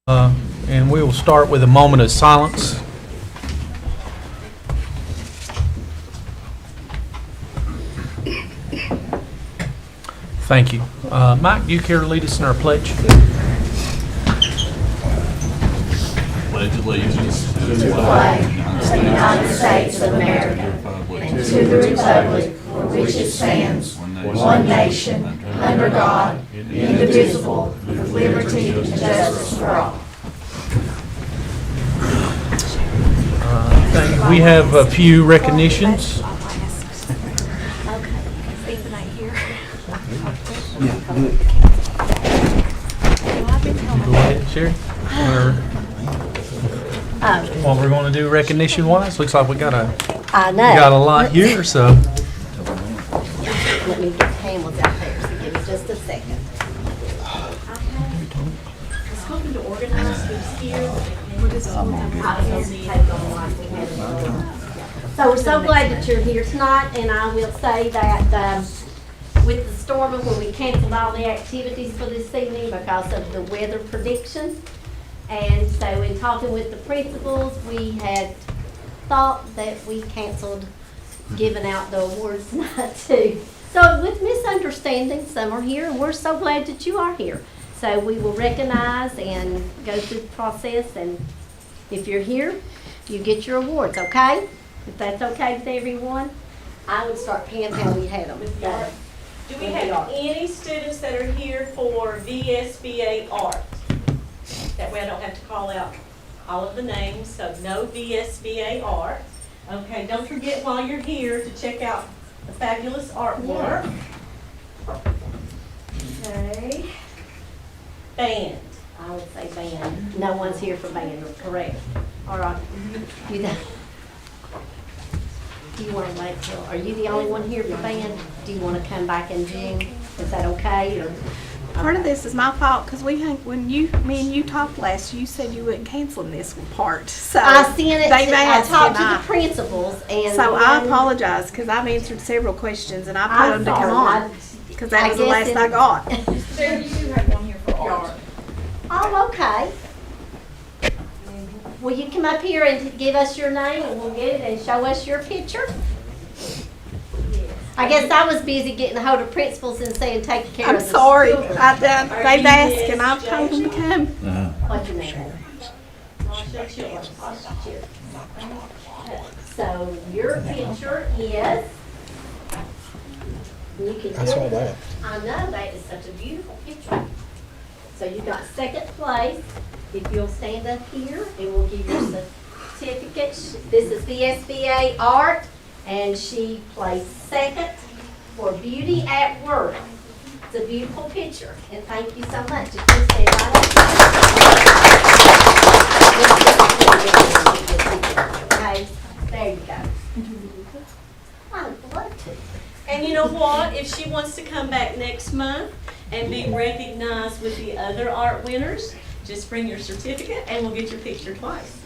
And we will start with a moment of silence. Thank you. Mike, do you care to lead us in our pledge? Pledge allegiance to the flag of the United States of America and to the republic for which it stands, one nation, under God, indivisible, with liberty and justice for all. We have a few recognitions. Go ahead, Sherry. What we're going to do recognition-wise? Looks like we got a lot here, so. Let me get Hamill's out there, so give me just a second. I was hoping to organize who's here. So we're so glad that you're here tonight, and I will say that with the storm, when we canceled all the activities for this evening because of the weather predictions, and so in talking with the principals, we had thought that we canceled giving out the awards tonight too. So with misunderstanding, some are here, and we're so glad that you are here. So we will recognize and go through the process, and if you're here, you get your awards, okay? If that's okay with everyone, I would start paying how we had them. Do we have any students that are here for VSBA art? That way I don't have to call out all of the names, so no VSBA art. Okay, don't forget while you're here to check out the fabulous artwork. Okay. Band. I would say band. No one's here for band, correct? All right. Do you want to wait till, are you the only one here for band? Do you want to come back in June? Is that okay? Or Part of this is my fault because me and you talked last, you said you wouldn't cancel this part. So I sent it, they've I asked talked to and the principals, and So I apologize because I've answered several questions and I put them to come on because that was the last I got. Sarah, you do have one here for art. Oh, okay. Will you come up here and give us your name, and we'll get it and show us your picture? I guess I was busy getting a hold of principals and saying take care of I'm the sorry. school. They've asked and I've told them to come. What's your name? So your picture is. You can I saw that. I know, that is such a beautiful picture. So you got second place. If you'll stand up here, and we'll give you a certificate. This is the SBA Art, and she placed second for Beauty at Work. It's a beautiful picture, and thank you so much. If you stay right up. Okay, there you go. I would love to. And you know what? If she wants to come back next month and be recognized with the other art winners, just bring your certificate and we'll get your picture twice.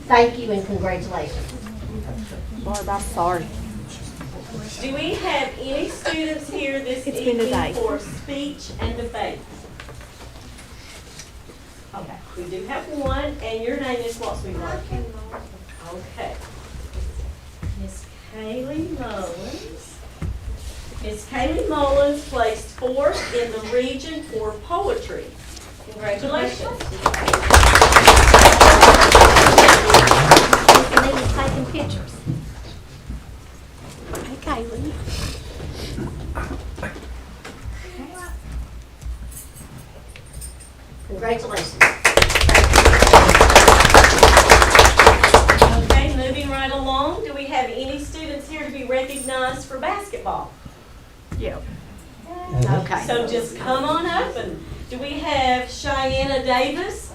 Thank you and congratulations. Lord, I'm sorry. Do we have any students here this It's been a day. evening for speech and debate? Okay, we do have one, and your name is what, sweetheart? Okay. Miss Kaylee Mullins. Miss Kaylee Mullins placed fourth in the region for poetry. Congratulations. And then he's taking pictures. Hey, Kaylee. Congratulations. Okay, moving right along. Do we have any students here to be recognized for basketball? Yeah. Okay. So just come on up, and do we have Cheyenne Davis,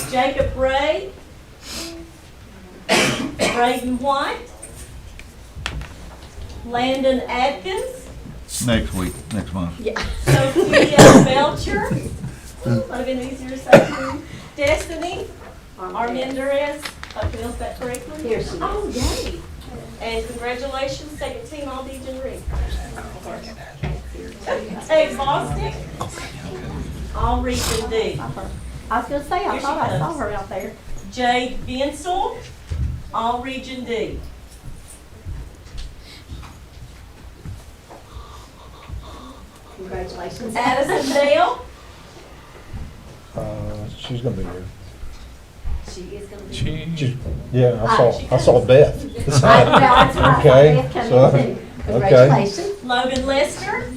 Jacob Ray, Braden White, Landon Atkins, Next week, next month. Yeah. Sophia Belcher, would have been easier to say, Destiny Armendariz, hope I pronounced that correctly. Here she is. Oh, yay. And congratulations, second team all Region D. Hey, Boston, all Region D. I was gonna say, I Here she thought I saw comes. her out there. Jade Bensel, all Region D. Congratulations. Addison Dale, She's gonna be here. She is gonna be. She, Yeah, she I saw Beth. That's right. Okay, Beth coming so- in. Congratulations. Logan Lester,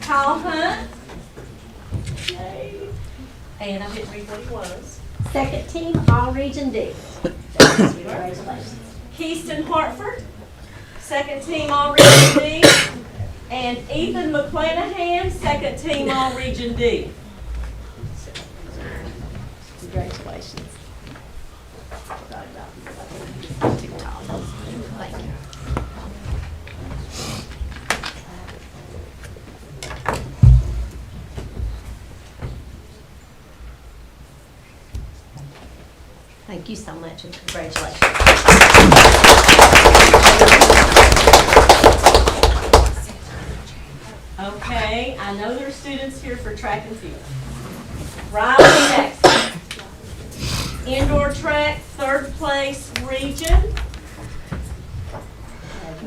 Kyle Hunt, and I didn't read what he was. Second team, all Region D. Congratulations. Keyston Hartford, second team all Region D. And Ethan McClanahan, second team all Region D. Congratulations. Thank you. Thank you so much and congratulations. Okay, I know there are students here for track and field. Riley Jackson, indoor track, third place region.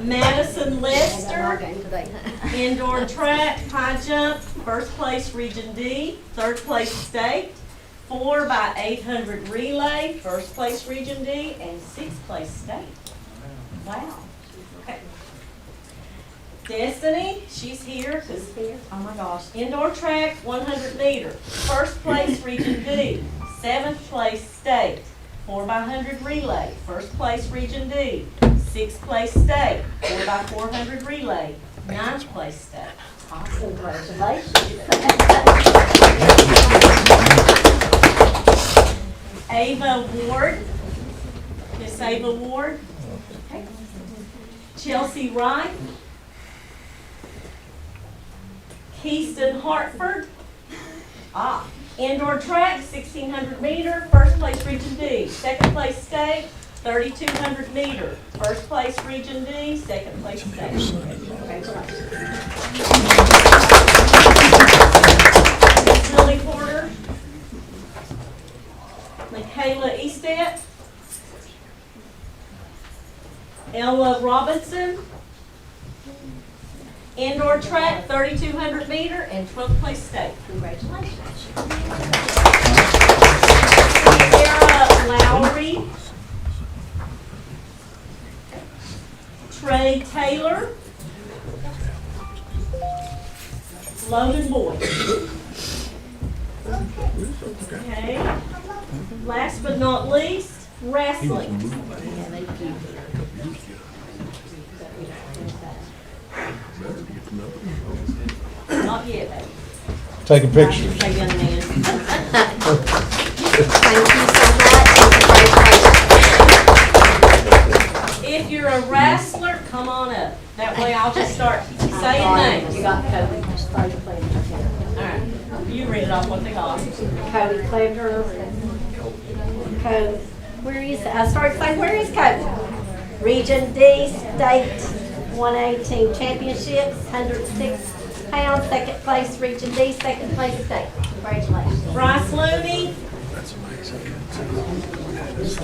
Madison Lester, indoor track, high jump, first place region D, third place state. 4x800 relay, first place region D, and sixth place state. Wow. Okay. Destiny, she's here, oh my gosh, indoor track, 100 meter, first place region D, seventh place state, 4x100 relay, first place region D, sixth place state, 4x400 relay, ninth place state. Awesome. Congratulations. Ava Ward, Miss Ava Ward. Okay. Chelsea Wright. Keyston Hartford. Indoor track, 1600 meter, first place region D, second place state, 3200 meter, first place region D, second place state. Miss Lily Porter. Michaela Eastet, Ella Robinson, indoor track, 3200 meter, and 12th place state. Congratulations. Sarah Lowry, Trey Taylor, Logan Boyd. Okay. Last but not least, wrestling. Not yet, baby. Taking pictures. Okay, young man. Thank you so much and If you're a wrestler, come on up. That way I'll just start saying congratulations. names. You got Cody. Cody Clevenger. All right, you read it off what they got. Cody Clevenger. Cody. Where is I started saying, where is Cody? Region D State 118 Championships, 106 pounds, second place Region D, second place state. Congratulations. Bryce Looney,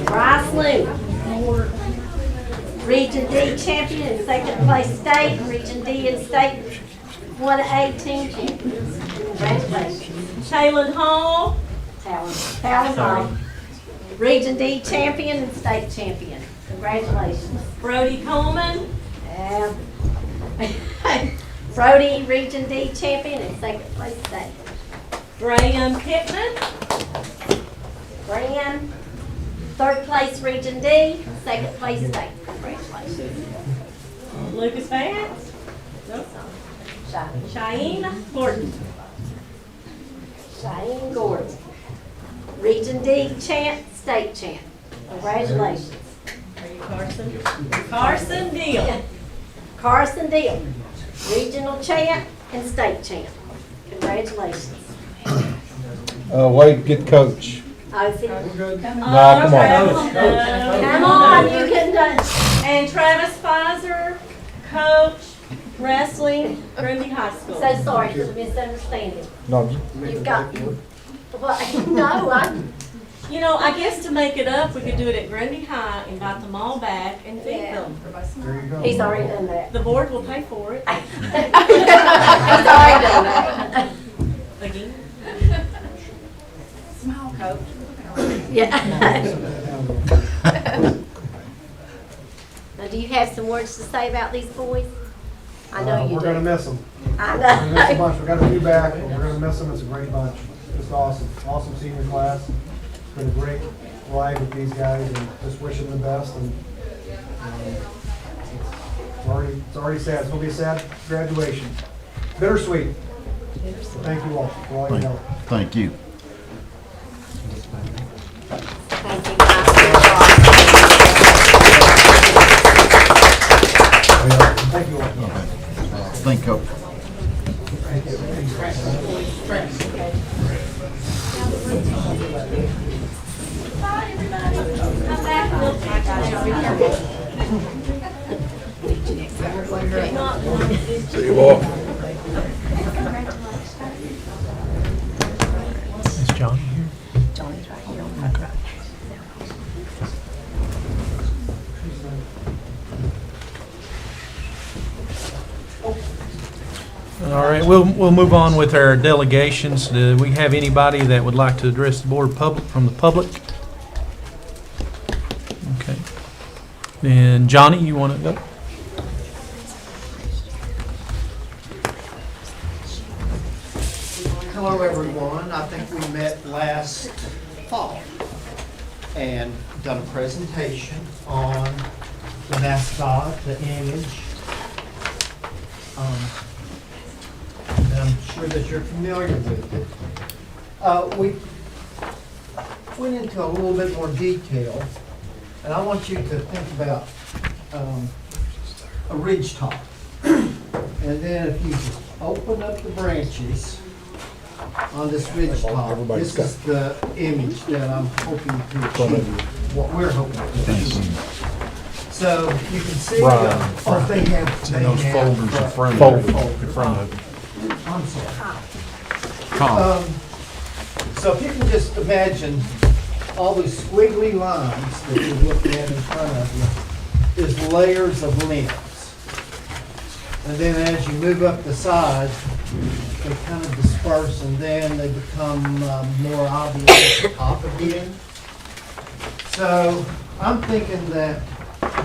Bryce Looney. Region D champion and second place state, Region D and state 118 champions. Congratulations. Taylor Hall, Talon Hall. Region D champion and state champion. Congratulations. Brody Coleman, Brody, Region D champion and second place state. Graham Pittman, Graham, third place Region D, second place state. Congratulations. Lucas Vance, Cheyenne Gordon. Cheyenne Gordon. Region D champ, state champ. Congratulations. Are you Carson? Carson Deal. Carson Deal, regional champ and state champ. Congratulations. Way to get coach. Oh, see, We're good. Come No, come on. come on, you can do it. And Travis Pfizer, coach, wrestling, Grundy High School. So sorry for the misunderstanding. No, You've got, well, no, You know, I guess to make it up, we could do it at Grundy High, invite them all back and feed Yeah. them. there you go. he's already done that. The board will pay for it. He's already done that. Again. Smile, coach. Yeah. Now, do you have some words to say about these boys? I know you We're gonna do. miss them. I We're gonna miss a know. bunch. We got a few back, but we're gonna miss them. It's a great bunch. Just awesome. Awesome senior class. It's been a great ride with these guys and just wish them the best. And it's already sad. It's gonna be a sad graduation. Bittersweet. So thank you all for all your help. Thank you. Thank you, guys. Thank you all. Thank you. Bye, everybody. Come back. See you all. Is Johnny here? Johnny's right here on my right. All right, we'll move on with our delegations. Do we have anybody that would like to address the board from the public? Okay. And Johnny, you want to go? Hello, everyone. I think we met last fall and done a presentation on the mascot, the image. And I'm sure that you're familiar with it. We went into a little bit more detail, and I want you to think about a ridge top. And then if you just open up the branches on this ridge top, Everybody's this is the image that I'm hoping to achieve, what we're hoping to achieve. So you can see, Brian. they have. Those folders in front of Folders. you. In front of you. I'm sorry. Tom, So if you can just imagine all these squiggly lines that you're looking at in front of you is layers of limbs. And then as you move up the side, they kind of disperse and then they become more obvious at the top again. So I'm thinking that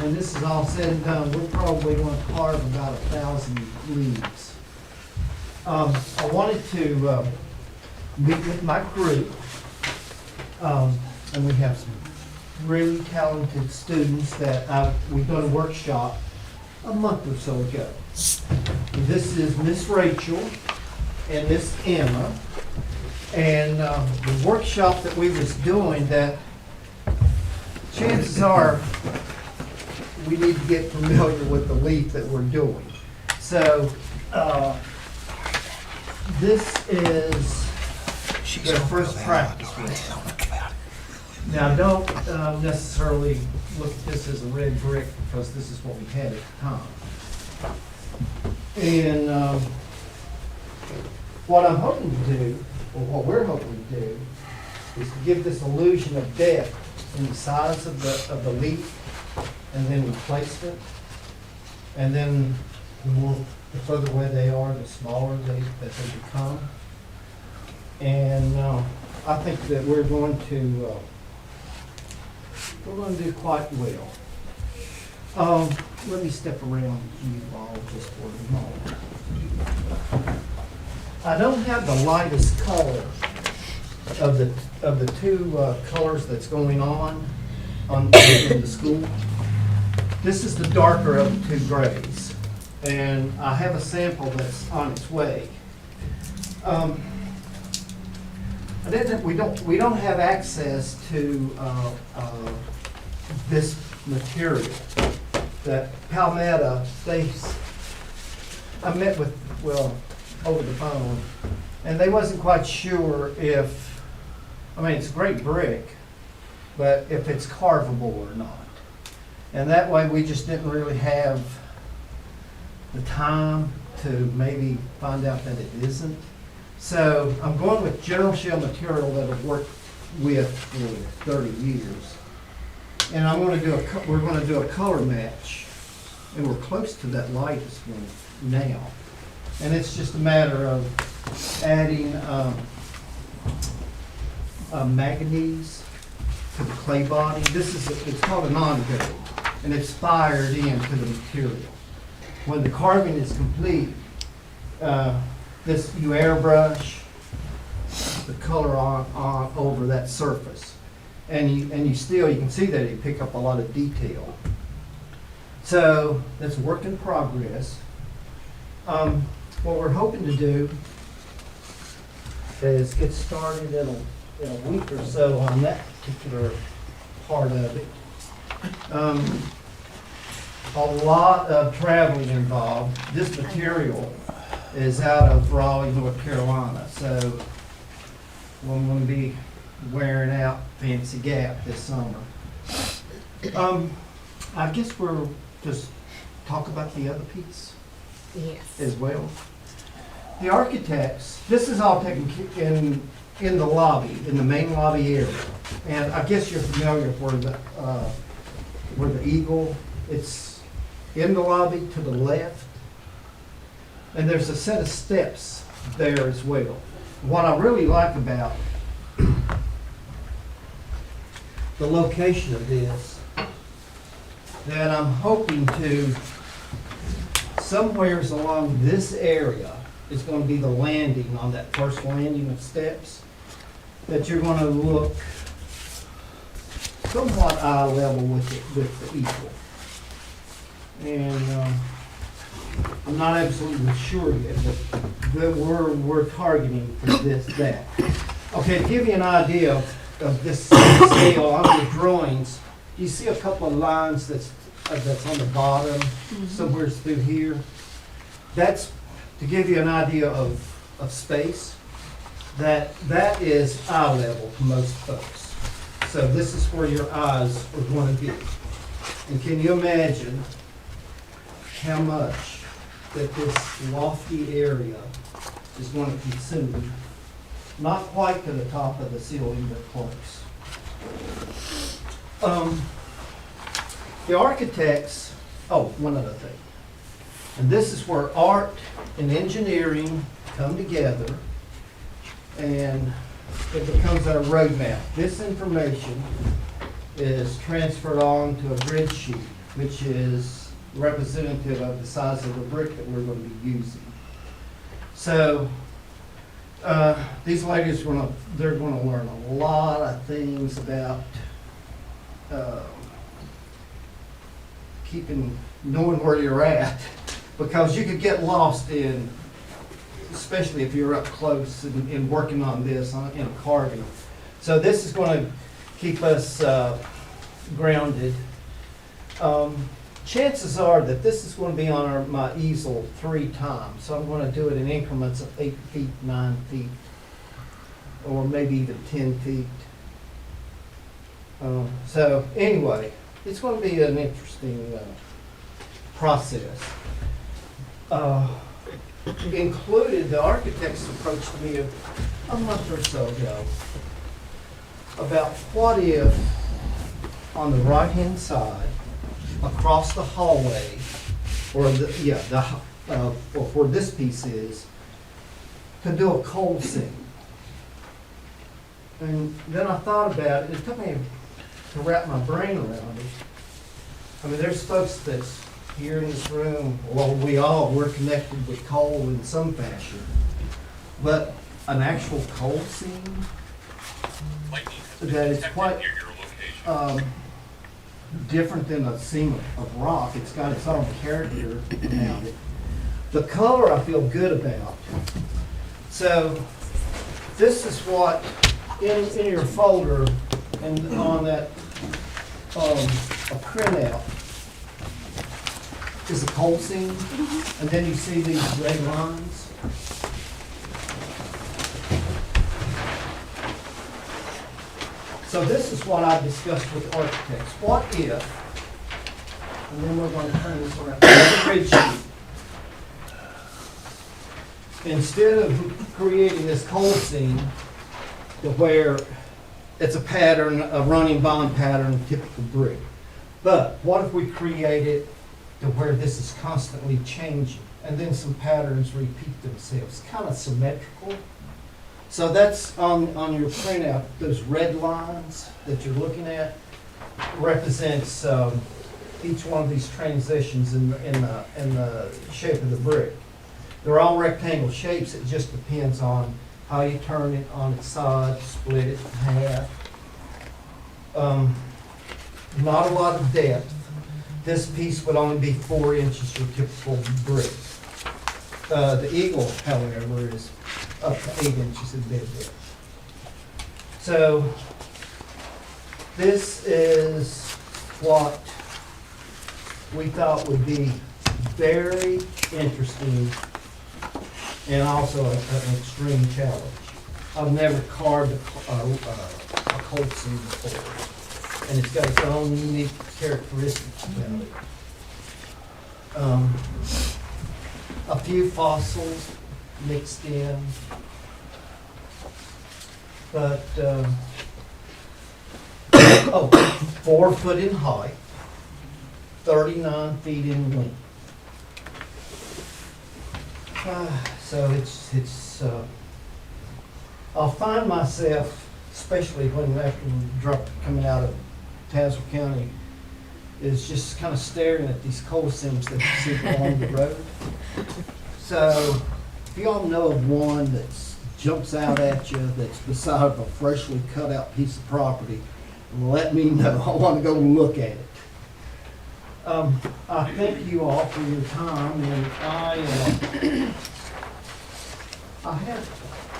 when this is all said and done, we're probably going to carve about 1,000 leaves. I wanted to meet with my group, and we have some really talented students that we done a workshop a month or so ago. This is Miss Rachel and Miss Emma, and the workshop that we was doing, that chances are we need to get familiar with the leaf that we're doing. So this is their first practice with it. Now, don't necessarily look at this as a red brick, because this is what we had at the time. And what I'm hoping to do, or what we're hoping to do, is to give this illusion of depth in the size of the leaf, and then replacement. And then the further away they are, the smaller that they become. And I think that we're going to do quite well. Let me step around you all just for a moment. I don't have the lightest color of the two colors that's going on in the school. This is the darker of the two grays, and I have a sample that's on its way. We don't have access to this material. That Palmetto, I met with, over the phone, and they wasn't quite sure if I mean, it's a great brick, but if it's carvable or not. And that way, we just didn't really have the time to maybe find out that it isn't. So I'm going with general shell material that I've worked with for 30 years. And I'm going to do we're going to do a color match. And we're close to that lightest one now. And it's just a matter of adding manganese to the clay body. It's called a non-gold, and it's fired into the material. When the carving is complete, you airbrush the color on over that surface, and you can see that you pick up a lot of detail. So that's a work in progress. What we're hoping to do is get started in a week or so on that particular part of it. A lot of traveling involved. This material is out of Raleigh, North Carolina, so we're going to be wearing out Fancy Gap this summer. I guess we'll just talk about the other piece as well. The architects, this is all taken in the lobby, in the main lobby area. And I guess you're familiar where the eagle, it's in the lobby to the left. And there's a set of steps there as well. What I really like about the location of this, that I'm hoping to, somewheres along this area is going to be the landing on that first landing of steps, that you're going to look somewhat eye level with the eagle. And I'm not absolutely sure yet, but we're targeting for that. Okay, to give you an idea of this scale on the drawings, you see a couple of lines that's on the bottom, somewhere through here. That's to give you an idea of space. That is eye level to most folks. So this is where your eyes are going to be. And can you imagine how much that this lofty area is going to consume? Not quite to the top of the ceiling, but close. The architects, one other thing. And this is where art and engineering come together, and it becomes our roadmap. This information is transferred on to a grid sheet, which is representative of the size of the brick that we're going to be using. So these ladies they're going to learn a lot of things about knowing where you're at, because you could get lost in, especially if you're up close and working on this in carving. So this is going to keep us grounded. Chances are that this is going to be on my easel 3 times. So I'm going to do it in increments of 8 feet, 9 feet, or maybe even 10 feet. So anyway, it's going to be an interesting process. Included, the architects approached me a month or so ago about what if on the right-hand side, across the hallway, or where this piece is, to do a coal seam. And then I thought about it. It took me to wrap my brain around it. I mean, there's folks that's here in this room, well, we're connected with coal in some fashion. But an actual coal seam, that is quite different than a seam of rock. It's got its own character around it. The color I feel good about. So this is what, in your folder and on that a printout, is a coal seam, and then you see these red lines. So this is what I discussed with architects. What if, and then we're going to turn this around, the grid sheet. Instead of creating this cold seam to where it's a pattern, a running bond pattern, typical brick. But what if we create it to where this is constantly changing and then some patterns repeat themselves, kind of symmetrical? So that's on your printout, those red lines that you're looking at represents each one of these transitions in the shape of the brick. They're all rectangle shapes, it just depends on how you turn it on its side, split it in half. Not a lot of depth. This piece would only be 4 inches for typical brick. The eagle, however, is up to 8 inches in bed depth. So this is what we thought would be very interesting and also an extreme challenge. I've never carved a cold seam before, and it's got its own unique characteristics about it. A few fossils mixed in, but 4 foot in height, 39 feet in length. So it's I'll find myself, especially when after we coming out of Tazewell County, is just kind of staring at these coal seams that you see along the road. So if you all know of one that jumps out at you that's beside of a freshly cut out piece of property, let me know. I want to go look at it. I thank you all for your time, and I have,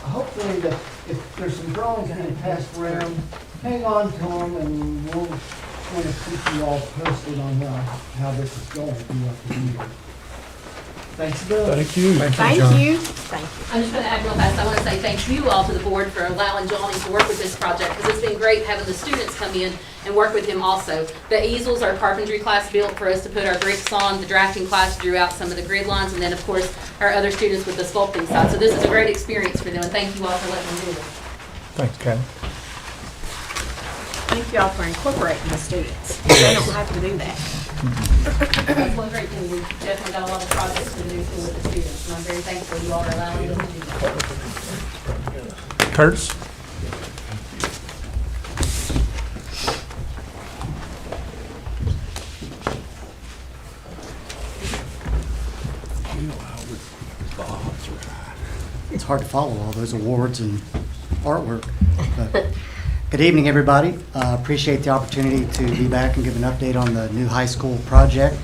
hopefully, that if there's some drawings that can passed around, hang on to them, and we'll kind of keep you all posted on how this is going throughout the year. Thanks, Bill. Thank you. Thank John. you. Thank you. I'm just going to add real fast, I want to say thank you all to the board for allowing Johnny to work with this project, because it's been great having the students come in and work with him also. The easels our carpentry class built for us to put our bricks on, the drafting class drew out some of the grid lines, and then of course our other students with the sculpting side. So this is a great experience for them, and thank you all for letting them do this. Thanks, Ken. Thank you all for incorporating the students. They don't have to do that. That's one great thing, we've definitely got a lot of projects to do with the students, and I'm very thankful you all are allowing them to do that. Curtis? It's hard to follow all those awards and artwork. But good evening, everybody. Appreciate the opportunity to be back and give an update on the new high school project.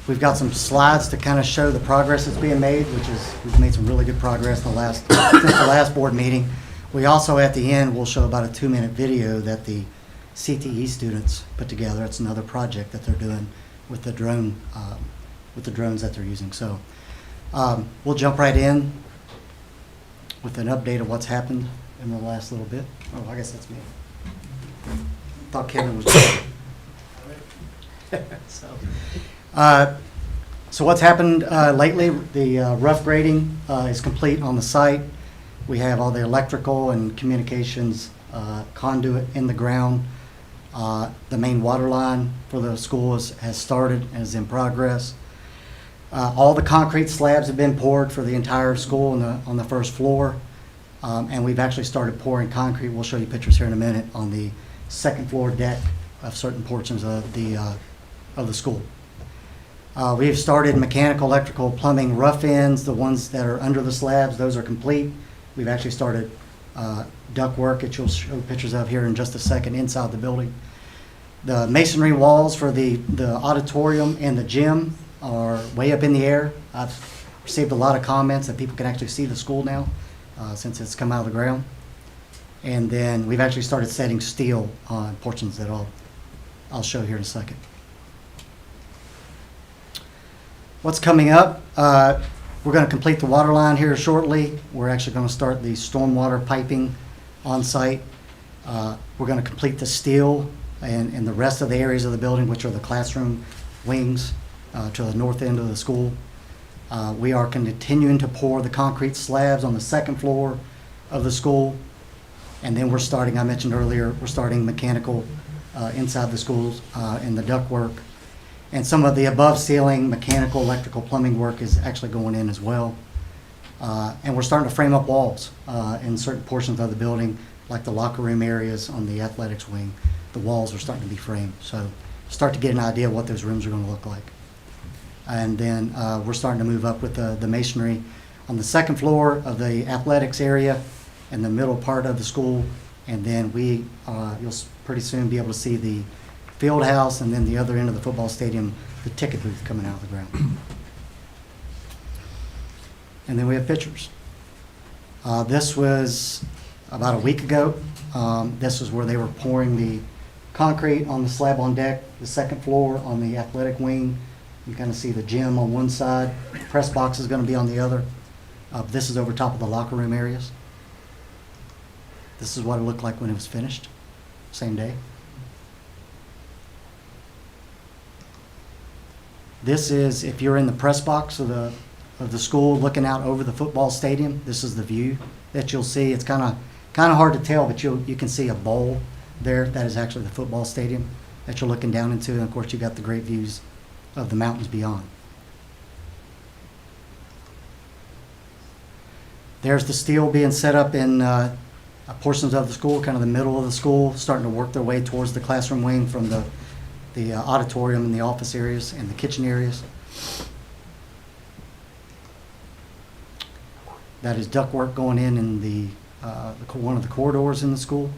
We've got some slides to kind of show the progress that's being made, which is, we've made some really good progress since the last board meeting. We also, at the end, will show about a 2-minute video that the CTE students put together. It's another project that they're doing with the drone, with the drones that they're using. So we'll jump right in with an update of what's happened in the last little bit. Oh, I guess that's me. Thought Kevin was. So what's happened lately? The rough grading is complete on the site. We have all the electrical and communications conduit in the ground. The main water line for the school has started and is in progress. All the concrete slabs have been poured for the entire school on the first floor. And we've actually started pouring concrete. We'll show you pictures here in a minute on the second floor deck of certain portions of the school. We've started mechanical, electrical, plumbing, rough ends, the ones that are under the slabs, those are complete. We've actually started duct work that you'll show pictures of here in just a second inside the building. The masonry walls for the auditorium and the gym are way up in the air. I've received a lot of comments that people can actually see the school now since it's come out of the ground. And then we've actually started setting steel on portions that I'll show here in a second. What's coming up? We're going to complete the water line here shortly. We're actually going to start the stormwater piping on site. We're going to complete the steel and the rest of the areas of the building, which are the classroom wings to the north end of the school. We are continuing to pour the concrete slabs on the second floor of the school. And then we're starting, I mentioned earlier, we're starting mechanical inside the schools and the ductwork. And some of the above ceiling mechanical, electrical, plumbing work is actually going in as well. And we're starting to frame up walls in certain portions of the building, like the locker room areas on the athletics wing. The walls are starting to be framed. So start to get an idea of what those rooms are going to look like. And then we're starting to move up with the masonry on the second floor of the athletics area and the middle part of the school. And then you'll pretty soon be able to see the field house, and then the other end of the football stadium, the ticket booth coming out of the ground. And then we have pictures. This was about a week ago. This is where they were pouring the concrete on the slab on deck, the second floor on the athletic wing. You kind of see the gym on one side, press box is going to be on the other. This is over top of the locker room areas. This is what it looked like when it was finished, same day. This is, if you're in the press box of the school looking out over the football stadium, this is the view that you'll see. It's kind of hard to tell, but you can see a bowl there. That is actually the football stadium that you're looking down into. And of course, you've got the great views of the mountains beyond. There's the steel being set up in portions of the school, kind of the middle of the school, starting to work their way towards the classroom wing from the auditorium and the office areas and the kitchen areas. That is ductwork going in the one of the corridors in the school.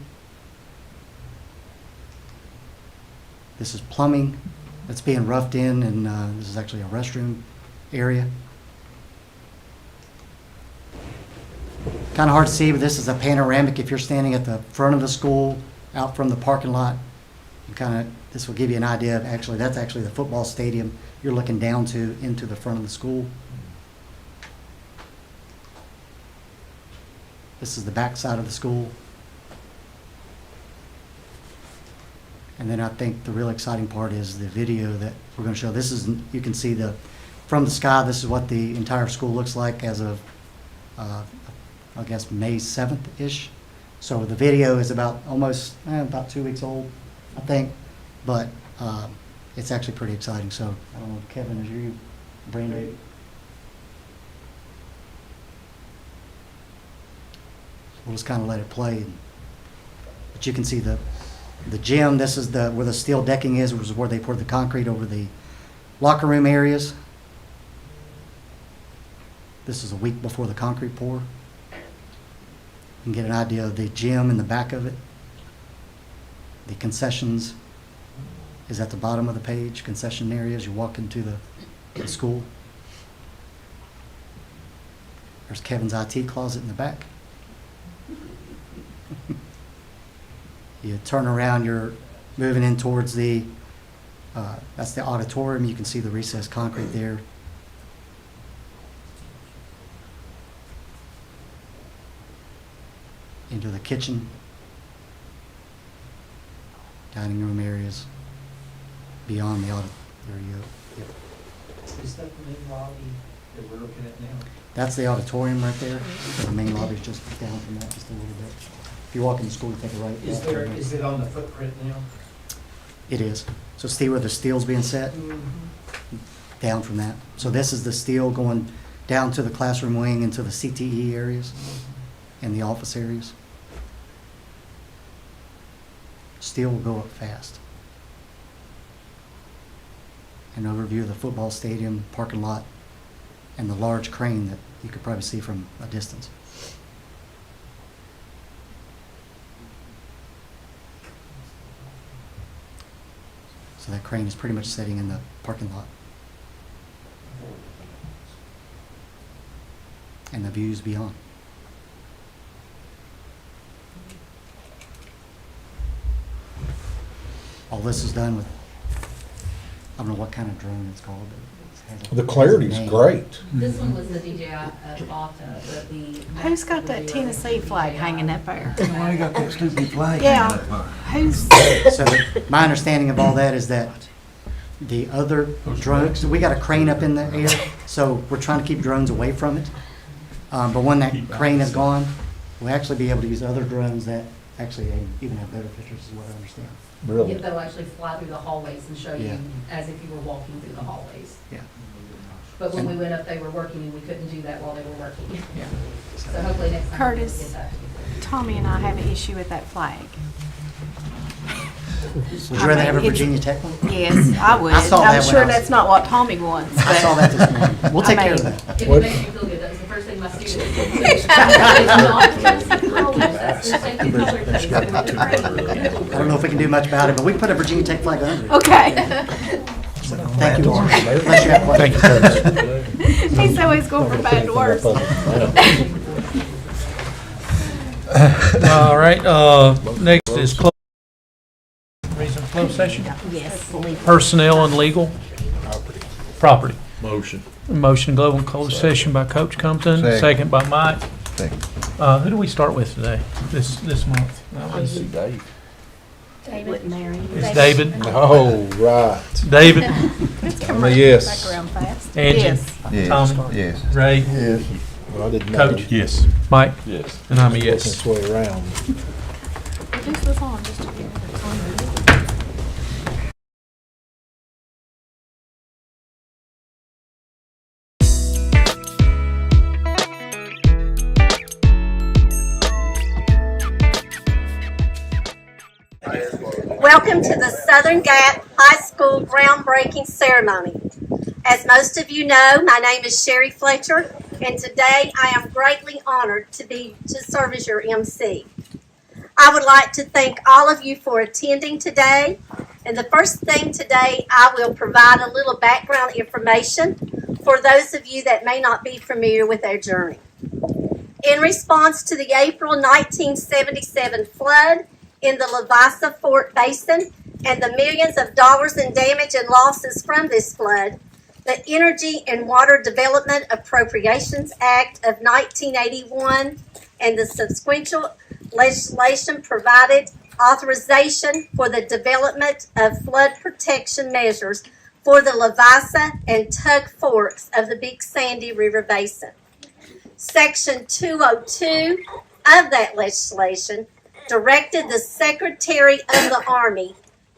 This is plumbing that's being roughed in, and this is actually a restroom area. Kind of hard to see, but this is a panoramic. If you're standing at the front of the school, out from the parking lot, this will give you an idea of that's actually the football stadium you're looking down to into the front of the school. This is the back side of the school. And then I think the real exciting part is the video that we're going to show. This is, you can see from the sky, this is what the entire school looks like as of, I guess, May 7th-ish. So the video is about 2 weeks old, I think. But it's actually pretty exciting. So I don't know, Kevin, is you Brandon? We'll just kind of let it play. But you can see the gym. This is where the steel decking is, which is where they poured the concrete over the locker room areas. This is a week before the concrete pour. You can get an idea of the gym in the back of it. The concessions is at the bottom of the page, concession areas. You walk into the school. There's Kevin's IT closet in the back. You turn around, you're moving in towards that's the auditorium. You can see the recessed concrete there. Into the kitchen, dining room areas, beyond the auditorium. Yep. Is that the main lobby that we're looking at now? That's the auditorium right there. The main lobby is just down from that just a little bit. If you walk in the school, you take a right. Is it on the footprint now? It is. So see where the steel's being set? Down from that. So this is the steel going down to the classroom wing into the CTE areas and the office areas. Steel will go up fast. An overview of the football stadium, parking lot, and the large crane that you could probably see from a distance. So that crane is pretty much sitting in the parking lot. And the views beyond. All this is done with I don't know what kind of drone it's called. It has a- The clarity's name. great. This one was the DJI Bata, but the. Who's got that Tennessee flag hanging up there? Why you got that stupid flag? Yeah. Who's, So my understanding of all that is that the other drones, so we got a crane up in the air, so we're trying to keep drones away from it. But when that crane is gone, we'll actually be able to use other drones that actually even have better pictures, is what I understand. Really? They'll actually fly through the hallways and show Yeah. you as if you were walking through the hallways. Yeah. But when we went up, they were working and we couldn't do that while they were working. Yeah. So hopefully next time. we can Curtis. get that. Tommy and I have an issue with that flag. Would you rather have a Virginia Tech one? Yes, I would. I saw that I'm when sure I was- that's not what Tommy wants. I saw that this morning. We'll take care of mean- that. If What? it makes you feel good, that was the first thing my students said. I don't know if we can do much about it, but we can put a Virginia Tech flag under it. Okay. Thank you, Lauren. Unless you have questions. Thank you, Curtis. He's always going from bad to worse. All right, next is reason for closed session, Yes. personnel and legal, property. Motion. Motion to go in closed session by Coach Compton, Second. second by Mike. Second. Who do we start with today, this month? That was- Dave. It's David. Oh, right. David, I'm a yes. Back around fast. Angie, Yes. Tommy, Yes. Ray, Yes. Well, I didn't know. Coach. Yes. Mike, Yes. and I'm a Working yes. its way around. This was on just a few minutes. Welcome to the Southern Gap High School groundbreaking ceremony. As most of you know, my name is Sherry Fletcher, and today I am greatly honored to serve as your MC. I would like to thank all of you for attending today. And the first thing today, I will provide a little background information for those of you that may not be familiar with our journey. In response to the April 1977 flood in the Lavasa Fort Basin and the millions of dollars in damage and losses from this flood, the Energy and Water Development Appropriations Act of 1981 and the subsequent legislation provided authorization for the development of flood protection measures for the Lavasa and Tug Forks of the Big Sandy River Basin. Section 202 of that legislation directed the Secretary of the Army,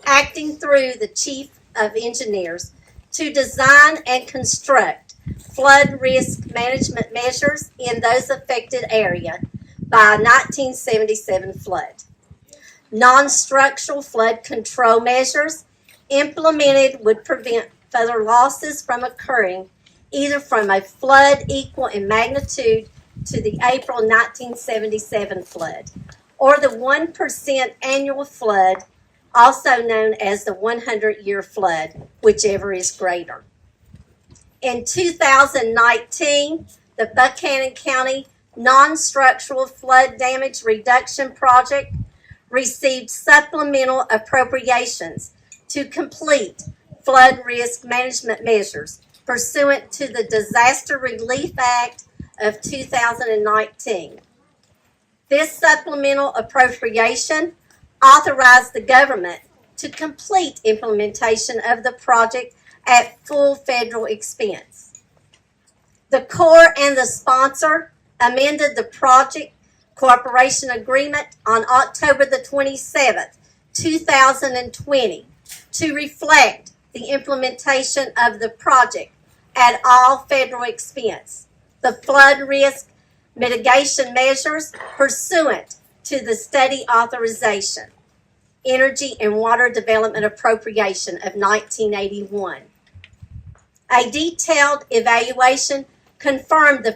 acting through the Chief of Engineers, to design and construct flood risk management measures in those affected areas by 1977 flood. Non-structural flood control measures implemented would prevent further losses from occurring, either from a flood equal in magnitude to the April 1977 flood, or the 1% annual flood, also known as the 100-year flood, whichever is greater. In 2019, the Buchanan County Non-Structural Flood Damage Reduction Project received supplemental appropriations to complete flood risk management measures pursuant to the Disaster Relief Act of 2019. This supplemental appropriation authorized the government to complete implementation of the project at full federal expense. The Corps and the sponsor amended the project cooperation agreement on October the 27th, 2020 to reflect the implementation of the project at all federal expense, the flood risk mitigation measures pursuant to the study authorization, Energy and Water Development Appropriation of 1981. A detailed evaluation confirmed the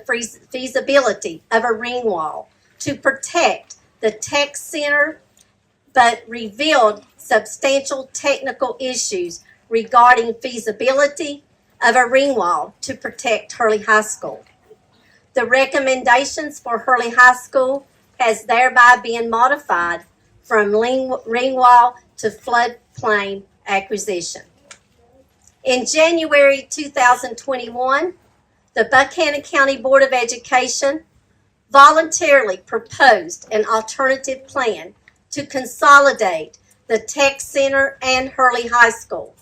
feasibility of a ring wall to protect the tech center, but revealed substantial technical issues regarding feasibility of a ring wall to protect Hurley High School. The recommendations for Hurley High School has thereby been modified from ring wall to floodplain acquisition. In January 2021, the Buchanan County Board of Education voluntarily proposed an alternative plan to consolidate the Tech Center and Hurley High School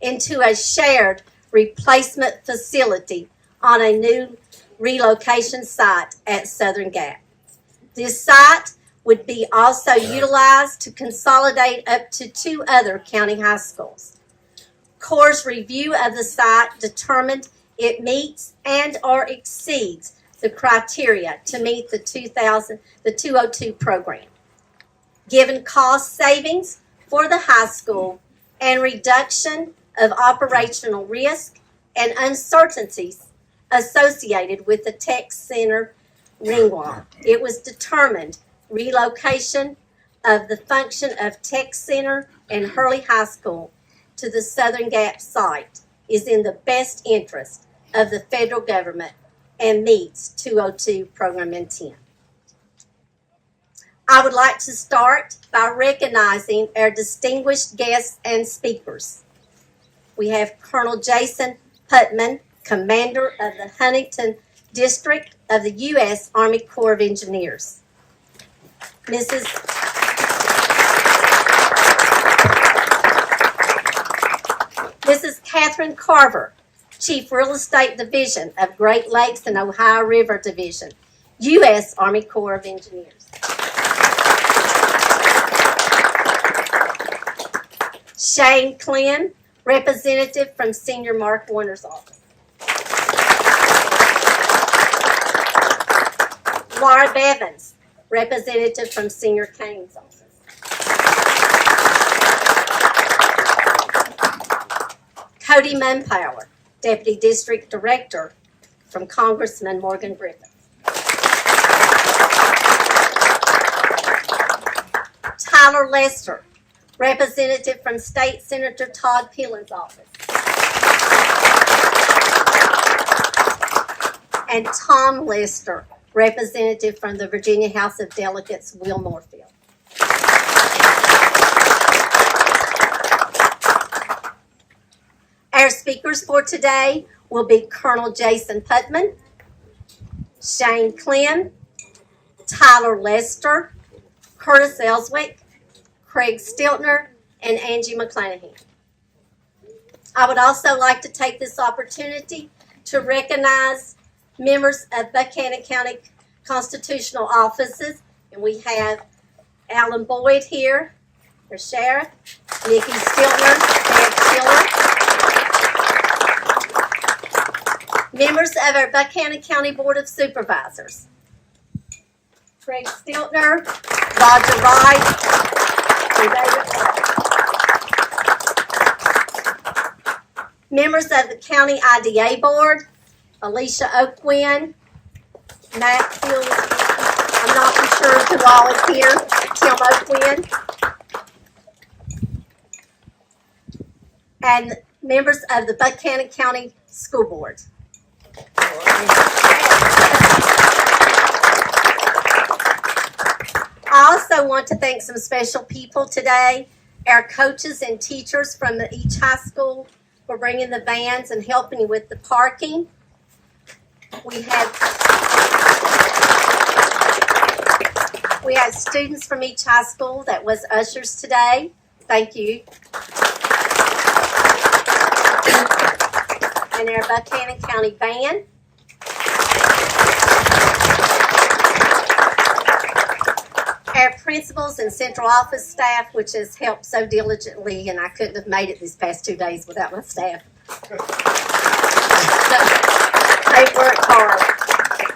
into a shared replacement facility on a new relocation site at Southern Gap. This site would be also utilized to consolidate up to 2 other county high schools. CORE's review of the site determined it meets and or exceeds the criteria to meet the 202 program. Given cost savings for the high school and reduction of operational risk and uncertainties associated with the Tech Center ringwalk, it was determined relocation of the function of Tech Center and Hurley High School to the Southern Gap site is in the best interest of the federal government and meets 202 program intent. I would like to start by recognizing our distinguished guests and speakers. We have Colonel Jason Putman, Commander of the Huntington District of the U.S. Army Corps of Engineers. Mrs. Catherine Carver, Chief Real Estate Division of Great Lakes and Ohio River Division, U.S. Army Corps of Engineers. Shane Clem, representative from Senior Mark Warner's office. Laura Bevins, representative from Senior Kane's office. Cody Munpower, Deputy District Director from Congressman Morgan Griffith. Tyler Lester, representative from State Senator Todd Pillen's office. And Tom Lester, representative from the Virginia House of Delegates, Will Moorfield. Our speakers for today will be Colonel Jason Putman, Shane Clem, Tyler Lester, Curtis Ellswick, Craig Stiltner, and Angie McClanahan. I would also like to take this opportunity to recognize members of Buchanan County constitutional offices, and we have Alan Boyd here, our sheriff, Nikki Stiltner, Deb Schiller. Members of our Buchanan County Board of Supervisors, Craig Stiltner, Roger Wright, and David. Members of the County IDA Board, Alicia Oakwin, Matt Hill, I'm not sure who all is here, Tim Oakwin, and members of the Buchanan County School Board. I also want to thank some special people today, our coaches and teachers from each high school for bringing the vans and helping with the parking. We had students from each high school that was ushers today. Thank you. And our Buchanan County band. Our principals and central office staff, which has helped so diligently, and I couldn't have made it these past 2 days without my staff. They worked hard,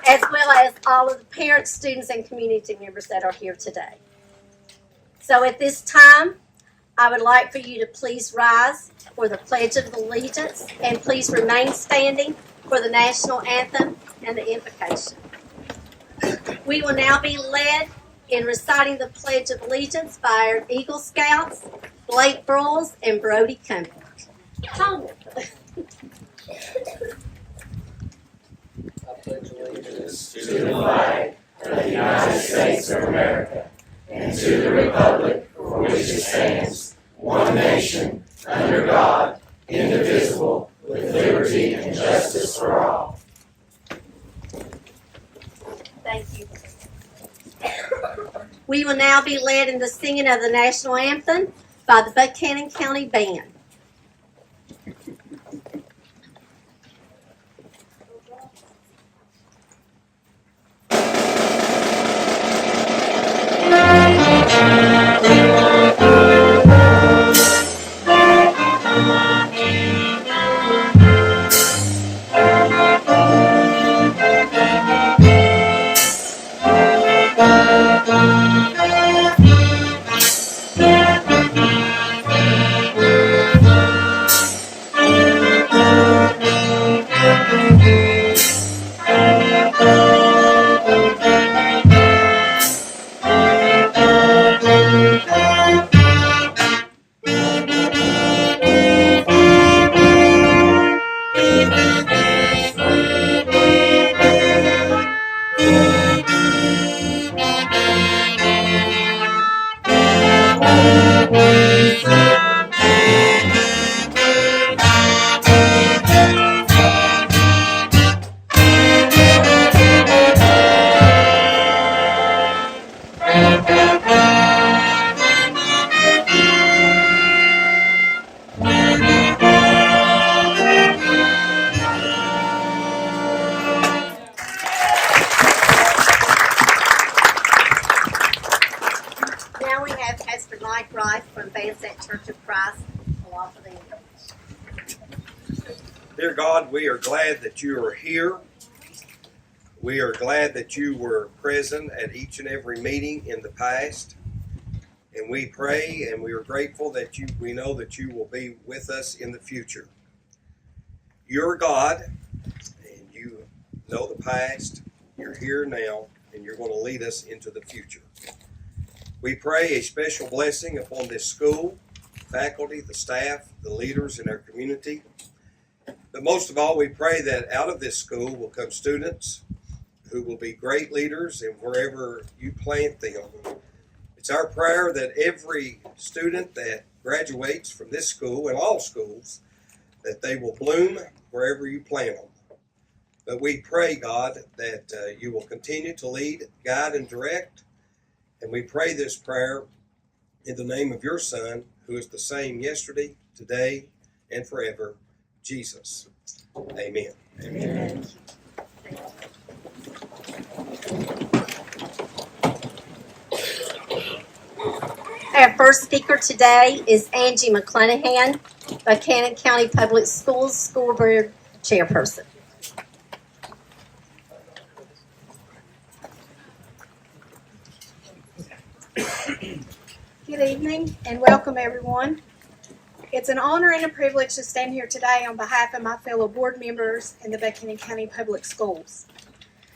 as well as all of the parents, students, and community members that are here today. So at this time, I would like for you to please rise for the Pledge of Allegiance, and please remain standing for the national anthem and the invocation. We will now be led in reciting the Pledge of Allegiance by our Eagle Scouts, Blake Broyles and Brody Cummings. Tom. I pledge allegiance to the flag of the United States of America and to the republic for which it stands, one nation, under God, indivisible, justice for all. Thank you. We will now be led in the singing of the national anthem by the Buchanan County Band. Now we have Pastor Mike Rice from Vansett Church of Christ. I'll offer the anthem. Dear God, we are glad that you are here. We are glad that you were present at each and every meeting in the past. And we pray and we are grateful that we know that you will be with us in the future. You're God, and you know the past, you're here now, and you're going to lead us into the future. We pray a special blessing upon this school, faculty, the staff, the leaders in our community. But most of all, we pray that out of this school will come students who will be great leaders and wherever you plant them. It's our prayer that every student that graduates from this school and all schools, that they will bloom wherever you plant them. But we pray, God, that you will continue to lead, guide, and direct. And we pray this prayer in the name of your Son, who is the same yesterday, today, and forever, Jesus. Amen. Amen. Our first speaker today is Angie McClanahan, Buchanan County Public Schools School Board Chairperson. Good evening and welcome everyone. It's an honor and a privilege to stand here today on behalf of my fellow board members in the Buchanan County Public Schools.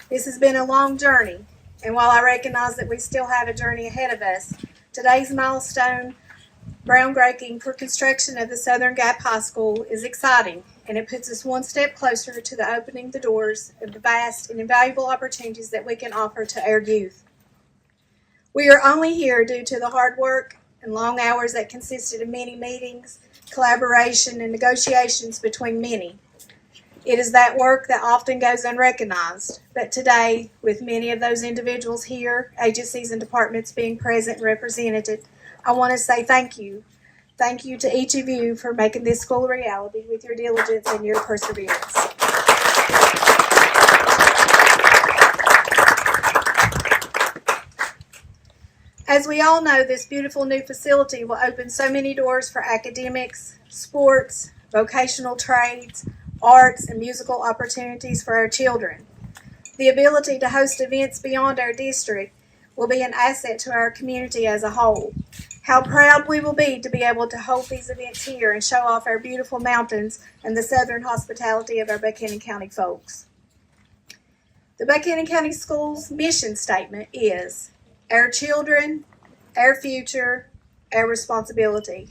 This has been a long journey, and while I recognize that we still have a journey ahead of us, today's milestone groundbreaking for construction of the Southern Gap High School is exciting, and it puts us one step closer to the opening the doors of the vast and invaluable opportunities that we can offer to our youth. We are only here due to the hard work and long hours that consisted of many meetings, collaboration, and negotiations between many. It is that work that often goes unrecognized, but today, with many of those individuals here, agencies and departments being present and represented, I want to say thank you. Thank you to each of you for making this school a reality with your diligence and your perseverance. As we all know, this beautiful new facility will open so many doors for academics, sports, vocational trades, arts, and musical opportunities for our children. The ability to host events beyond our district will be an asset to our community as a whole. How proud we will be to be able to hold these events here and show off our beautiful mountains and the southern hospitality of our Buchanan County folks. The Buchanan County Schools mission statement is our children, our future, our responsibility.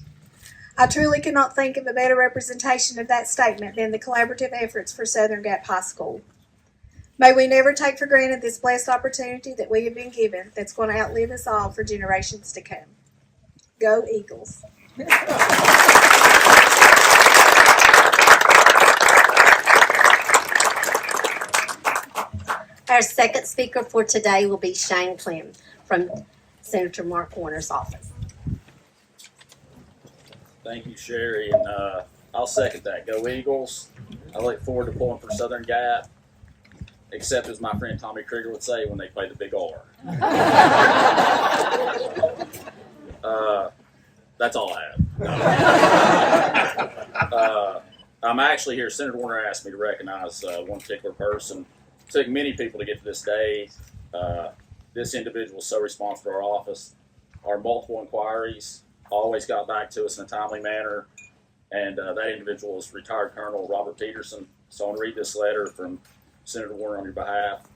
I truly cannot think of a better representation of that statement than the collaborative efforts for Southern Gap High School. May we never take for granted this blessed opportunity that we have been given that's going to outlive us all for generations to come. Go Eagles. Our second speaker for today will be Shane Clem from Senator Mark Warner's office. Thank you, Sherry, and I'll second that. Go Eagles. I look forward to pulling for Southern Gap, except as my friend Tommy Krieger would say, when they play the big R. That's all I have. I'm actually here. Senator Warner asked me to recognize one particular person. It took many people to get to this day. This individual is so responsive to our office. Our multiple inquiries always got back to us in a timely manner. And that individual is retired Colonel Robert Peterson. So I want to read this letter from Senator Warner on your behalf.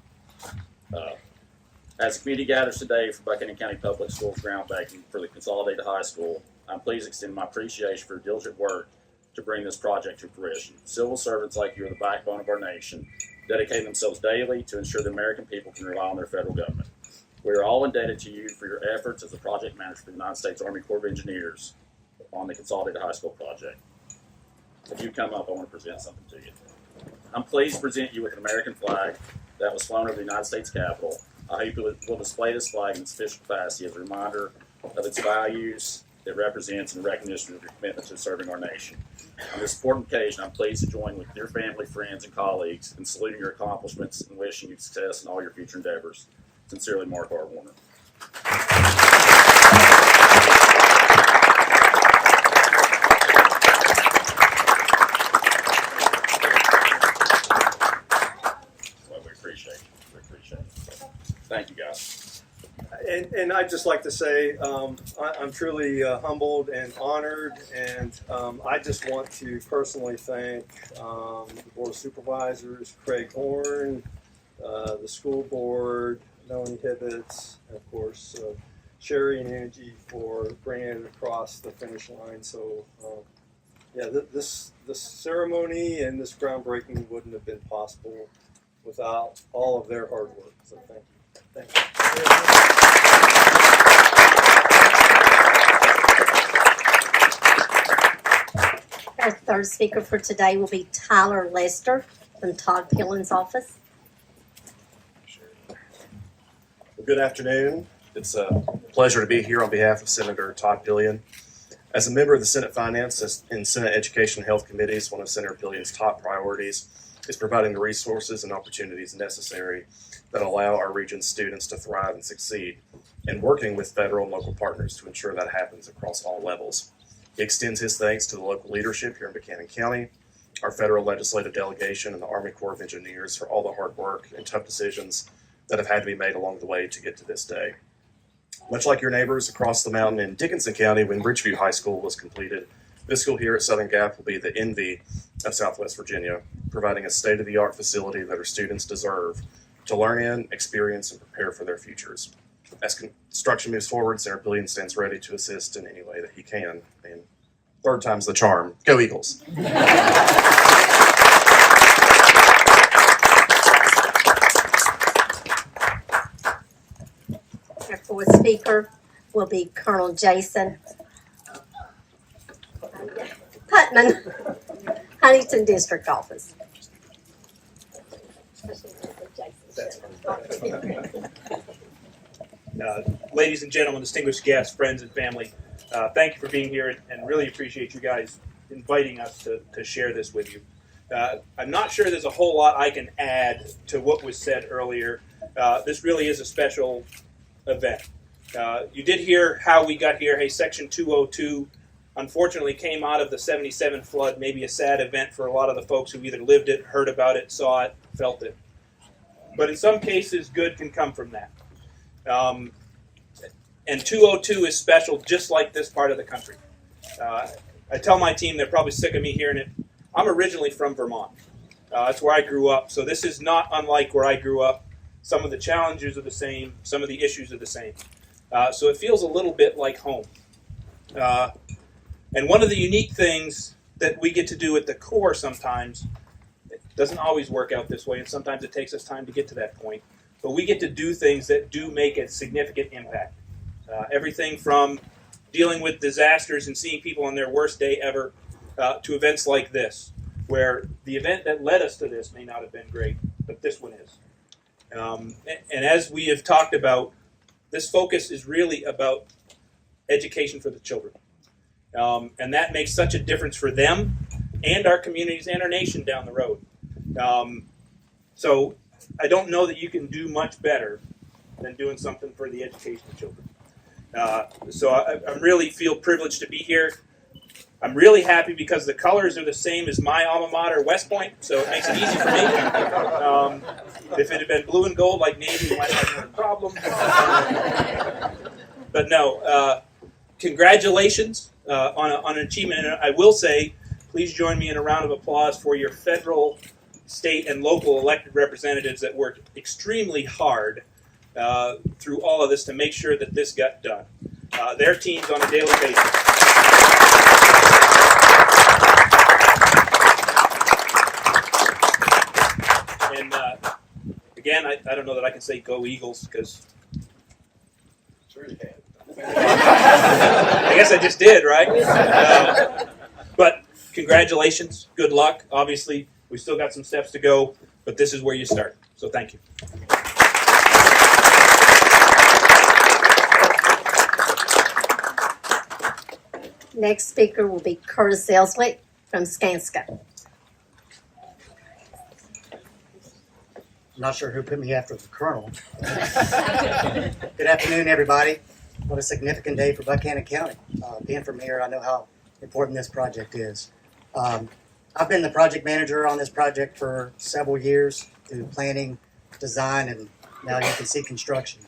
As the community gathers today for Buchanan County Public Schools groundbreaking for the Consolidated High School, I'm pleased to extend my appreciation for your diligent work to bring this project to fruition. Civil servants like you are the backbone of our nation, dedicating themselves daily to ensure the American people can rely on their federal government. We are all indebted to you for your efforts as the project manager for the United States Army Corps of Engineers on the Consolidated High School project. If you come up, I want to present something to you. I'm pleased to present you with an American flag that was flown over the United States Capitol. I hope you will display this flag in its official capacity as a reminder of its values it represents and recognition of your commitment to serving our nation. On this important occasion, I'm pleased to join with your family, friends, and colleagues in saluting your accomplishments and wishing you success in all your future endeavors. Sincerely, Mark R. Warner. Well, we appreciate it. Thank you, guys. And I'd just like to say I'm truly humbled and honored, and I just want to personally thank the Board of Supervisors, Craig Horn, the school board, Melanie Hibbets, and of course Sherry and Angie for bringing it across the finish line. So yeah, this ceremony and this groundbreaking wouldn't have been possible without all of their hard work. So thank you. Thank you. Our third speaker for today will be Tyler Lester from Todd Pillen's office. Well, good afternoon. It's a pleasure to be here on behalf of Senator Todd Pillen. As a member of the Senate Finance and Senate Education and Health Committees, one of Senator Pillion's top priorities is providing the resources and opportunities necessary that allow our region's students to thrive and succeed, and working with federal and local partners to ensure that happens across all levels. He extends his thanks to the local leadership here in Buchanan County, our federal legislative delegation, and the Army Corps of Engineers for all the hard work and tough decisions that have had to be made along the way to get to this day. Much like your neighbors across the mountain in Dickinson County when Bridgeview High School was completed, this school here at Southern Gap will be the envy of Southwest Virginia, providing a state-of-the-art facility that our students deserve to learn in, experience, and prepare for their futures. As construction moves forward, Senator Pillen stands ready to assist in any way that he can. And third time's the charm. Go Eagles. Our fourth speaker will be Colonel Jason Putman, Huntington District Office. Ladies and gentlemen, distinguished guests, friends, and family, thank you for being here, and really appreciate you guys inviting us to share this with you. I'm not sure there's a whole lot I can add to what was said earlier. This really is a special event. You did hear how we got here. Hey, Section 202 unfortunately came out of the 77 flood, maybe a sad event for a lot of the folks who either lived it, heard about it, saw it, felt it. But in some cases, good can come from that. And 202 is special just like this part of the country. I tell my team, they're probably sick of me hearing it, I'm originally from Vermont. That's where I grew up, so this is not unlike where I grew up. Some of the challenges are the same, some of the issues are the same. So it feels a little bit like home. And one of the unique things that we get to do at the Corps sometimes, it doesn't always work out this way, and sometimes it takes us time to get to that point, but we get to do things that do make a significant impact. Everything from dealing with disasters and seeing people on their worst day ever to events like this, where the event that led us to this may not have been great, but this one is. And as we have talked about, this focus is really about education for the children. And that makes such a difference for them and our communities and our nation down the road. So I don't know that you can do much better than doing something for the education of children. So I really feel privileged to be here. I'm really happy because the colors are the same as my alma mater, West Point, so it makes it easy for me. If it had been blue and gold like Navy, we might have had a problem. But no, congratulations on an achievement. And I will say, please join me in a round of applause for your federal, state, and local elected representatives that worked extremely hard through all of this to make sure that this got done. Their teams on a daily basis. And again, I don't know that I can say go Eagles because I guess I just did, right? But congratulations, good luck. Obviously, we still got some steps to go, but this is where you start. So thank you. Next speaker will be Curtis Ellswick from Skanska. I'm not sure who put me after the colonel. Good afternoon, everybody. What a significant day for Buchanan County. Being from here, I know how important this project is. I've been the project manager on this project for several years through planning, design, and now you can see construction.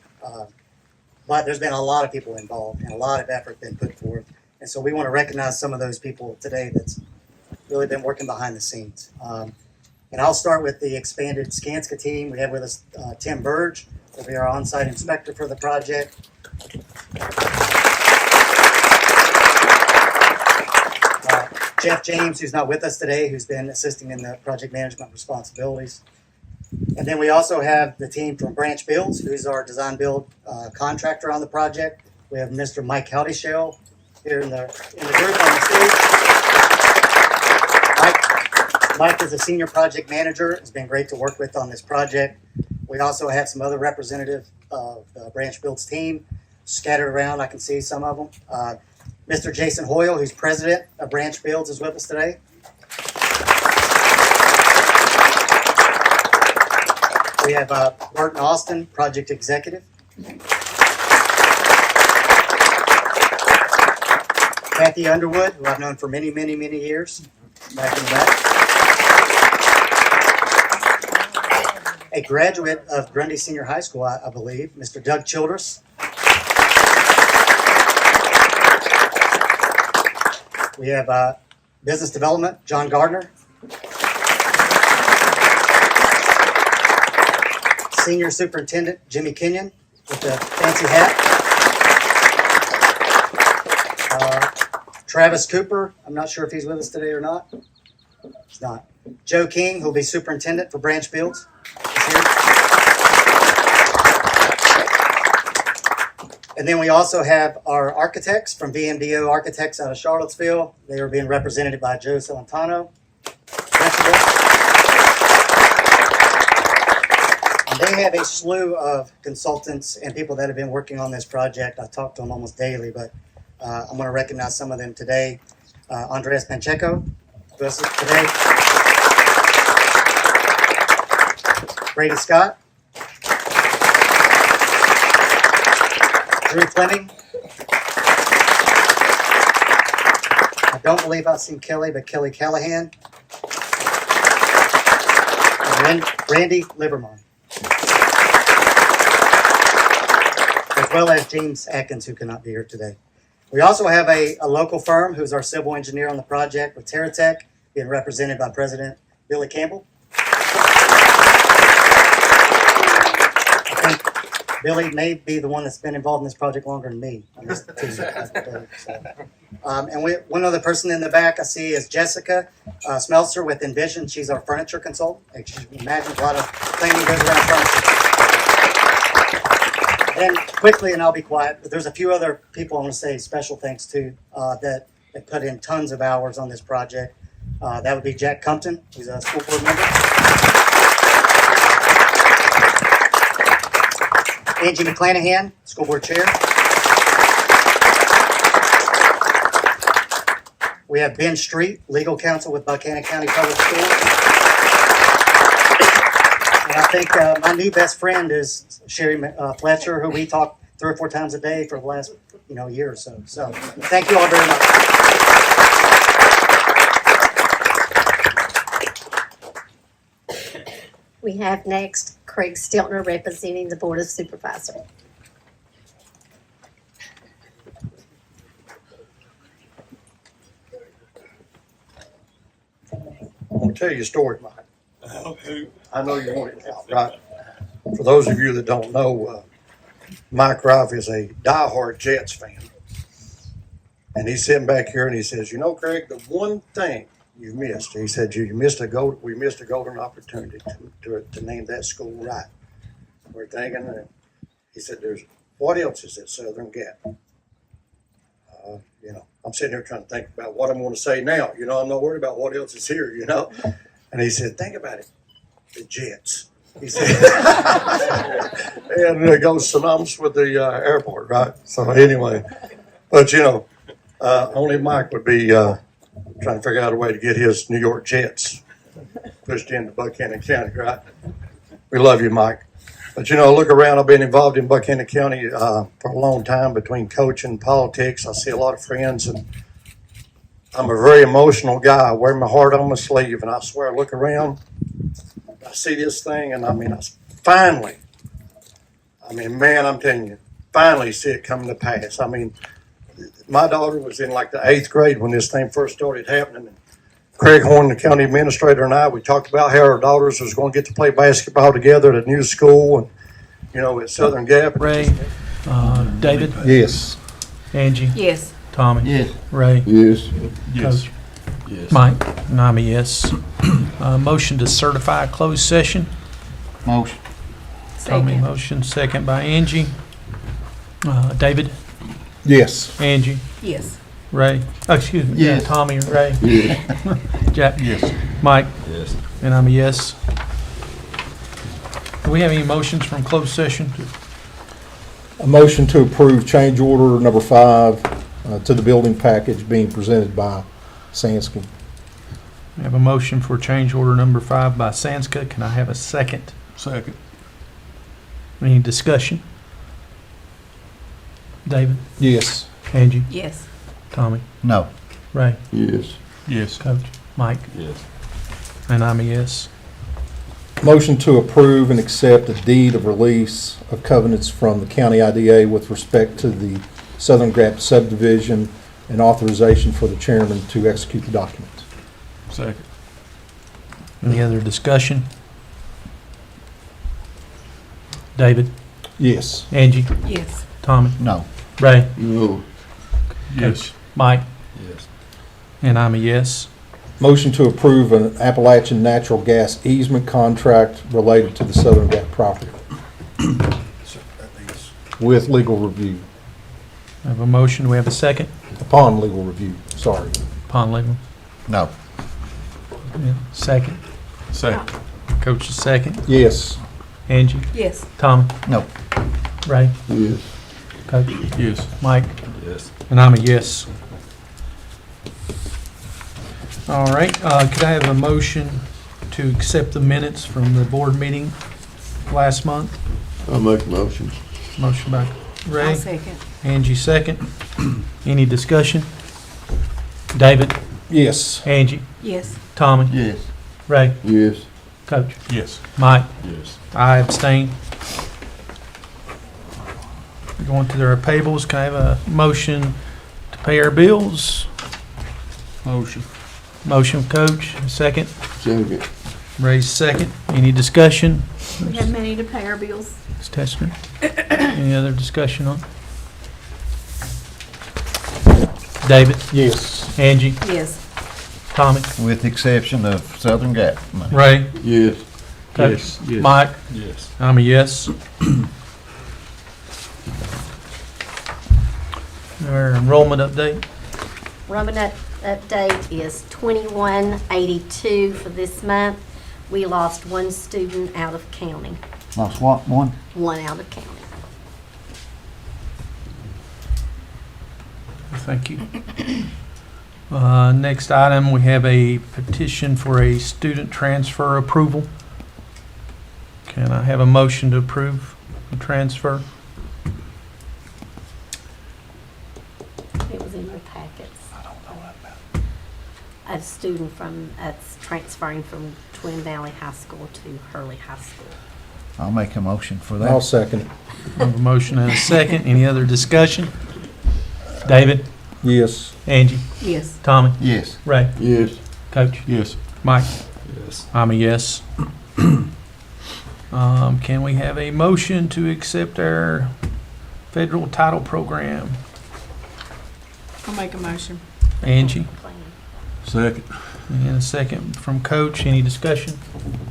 But there's been a lot of people involved and a lot of effort been put forth. And so we want to recognize some of those people today that's really been working behind the scenes. And I'll start with the expanded Skanska team. We have with us Tim Burge, who'll be our on-site inspector for the project. Jeff James, who's not with us today, who's been assisting in the project management responsibilities. And then we also have the team from Branch Builds, who's our design build contractor on the project. We have Mr. Mike Haldishell here in the group on the stage. Mike is a senior project manager. It's been great to work with on this project. We also have some other representatives of the Branch Builds team scattered around. I can see some of them. Mr. Jason Hoyle, who's president of Branch Builds, is with us today. We have Burton Austin, project executive. Kathy Underwood, who I've known for many, many, many years, back in the back. A graduate of Grundy Senior High School, I believe, Mr. Doug Childress. We have business development, John Gardner. Senior Superintendent, Jimmy Kenyon, with the fancy hat. Travis Cooper, I'm not sure if he's with us today or not. He's not. Joe King, who'll be superintendent for Branch Builds, is here. And then we also have our architects from VMDO Architects out of Charlottesville. They are being represented by Joe Celentano. And they have a slew of consultants and people that have been working on this project. I talk to them almost daily, but I'm going to recognize some of them today. Andres Pancheco, with us today. Brady Scott. Drew Fleming. I don't believe I've seen Kelly, but Kelly Callahan. And Randy Livermore. As well as James Atkins, who cannot be here today. We also have a local firm who's our civil engineer on the project with TerraTech, being represented by President Billy Campbell. I think Billy may be the one that's been involved in this project longer than me. On this team, and one other person in the back I see is Jessica Smeltzer with Envision. She's our furniture consultant. As you can imagine, a lot of planning goes around furniture. And quickly, and I'll be quiet, but there's a few other people I want to say special thanks to that put in tons of hours on this project. That would be Jack Compton, who's a school board member. Angie McClanahan, School Board Chair. We have Ben Street, Legal Counsel with Buchanan County Public Schools. And I think my new best friend is Sherry Fletcher, who we talk 3 or 4 times a day for the last year or so. So thank you all very much. We have next Craig Stiltner representing the Board of Supervisors. I'm going to tell you a story, Mike. I know you want it now, right? For those of you that don't know, Mike Rife is a diehard Jets fan. And he's sitting back here and he says, Craig, the one thing you missed, he said, we missed a golden opportunity to name that school right. We're thinking, he said, what else is at Southern Gap? I'm sitting here trying to think about what I'm going to say now. I'm not worried about what else is here, And he said, think about it, the Jets. He said, and it goes synonymous with the airport, right? So anyway, but only Mike would be trying to figure out a way to get his New York Jets pushed into Buchanan County, right? We love you, Mike. But look around. I've been involved in Buchanan County for a long time between coaching and politics. I see a lot of friends, and I'm a very emotional guy. I wear my heart on my sleeve, and I swear, I look around, I see this thing, and I'm telling you, finally see it come to pass. My daughter was in like the 8th grade when this thing first started happening. And Craig Horn, the county administrator, and I, we talked about how our daughters was going to get to play basketball together at a new school, and at Southern Gap. Ray, David, Yes. Angie, Yes. Tommy, Yes. Ray, Yes. Coach, Yes. Mike, and I'm a yes. Motion to certify closed session. Motion. Tommy motion, second by Angie. David, Yes. Angie, Yes. Ray, excuse me, Yes. Tommy, Ray, Yeah. Jack, Yes. Mike, Yes. and I'm a yes. Do we have any motions from closed session? A motion to approve change order number 5 to the building package being presented by Sansky. We have a motion for change order number 5 by Sanska. Can I have a second? Second. Any discussion? David, Yes. Angie, Yes. Tommy, No. Ray, Yes. Yes. Coach, Mike, Yes. and I'm a yes. Motion to approve and accept a deed of release of covenants from the county IDA with respect to the Southern Gap subdivision and authorization for the chairman to execute the document. Second. Any other discussion? David, Yes. Angie, Yes. Tommy, No. Ray, No. Coach, Mike, Yes. and I'm a yes. Motion to approve an Appalachian natural gas easement contract related to the Southern Gap property with legal review, I have a motion. Do we have a second? upon legal review, sorry. Upon legal. No. Yeah. Second. Second. Coach is second. Yes. Angie, Yes. Tommy, No. Ray, Yes. Coach, Yes. Mike, Yes. and I'm a yes. All right, could I have a motion to accept the minutes from the board meeting last month? I'll make a motion. Motion by I'll Ray, second. Angie second. Any discussion? David, Yes. Angie, Yes. Tommy, Yes. Ray, Yes. Coach, Yes. Mike, Yes. I abstain. Going to their payables, can I have a motion to pay our bills? Motion. Motion, Coach, second. Second. Ray's second. Any discussion? We have many to pay our bills. Ms. Tester? Any other discussion on? David, Yes. Angie, Yes. Tommy, With the exception of Southern Gap money. Ray, Yes. Coach, Yes. Mike, Yes. I'm a yes. Our enrollment update. Enrollment update is 2182 for this month. We lost one student out of county, Lost what? One? one out of county. Thank you. Next item, we have a petition for a student transfer approval. Can I have a motion to approve the transfer? It was in your packets. I don't know about a student that's transferring from Twin Valley High School to Hurley High School. I'll make a motion for I'll that. second it. I have a motion and a second. Any other discussion? David? Yes. Angie? Yes. Tommy? Yes. Ray? Yes. Coach? Yes. Mike? Yes. I'm a yes. Can we have a motion to accept our federal title program? I'll make a motion. Angie? Second. And a second from Coach. Any discussion?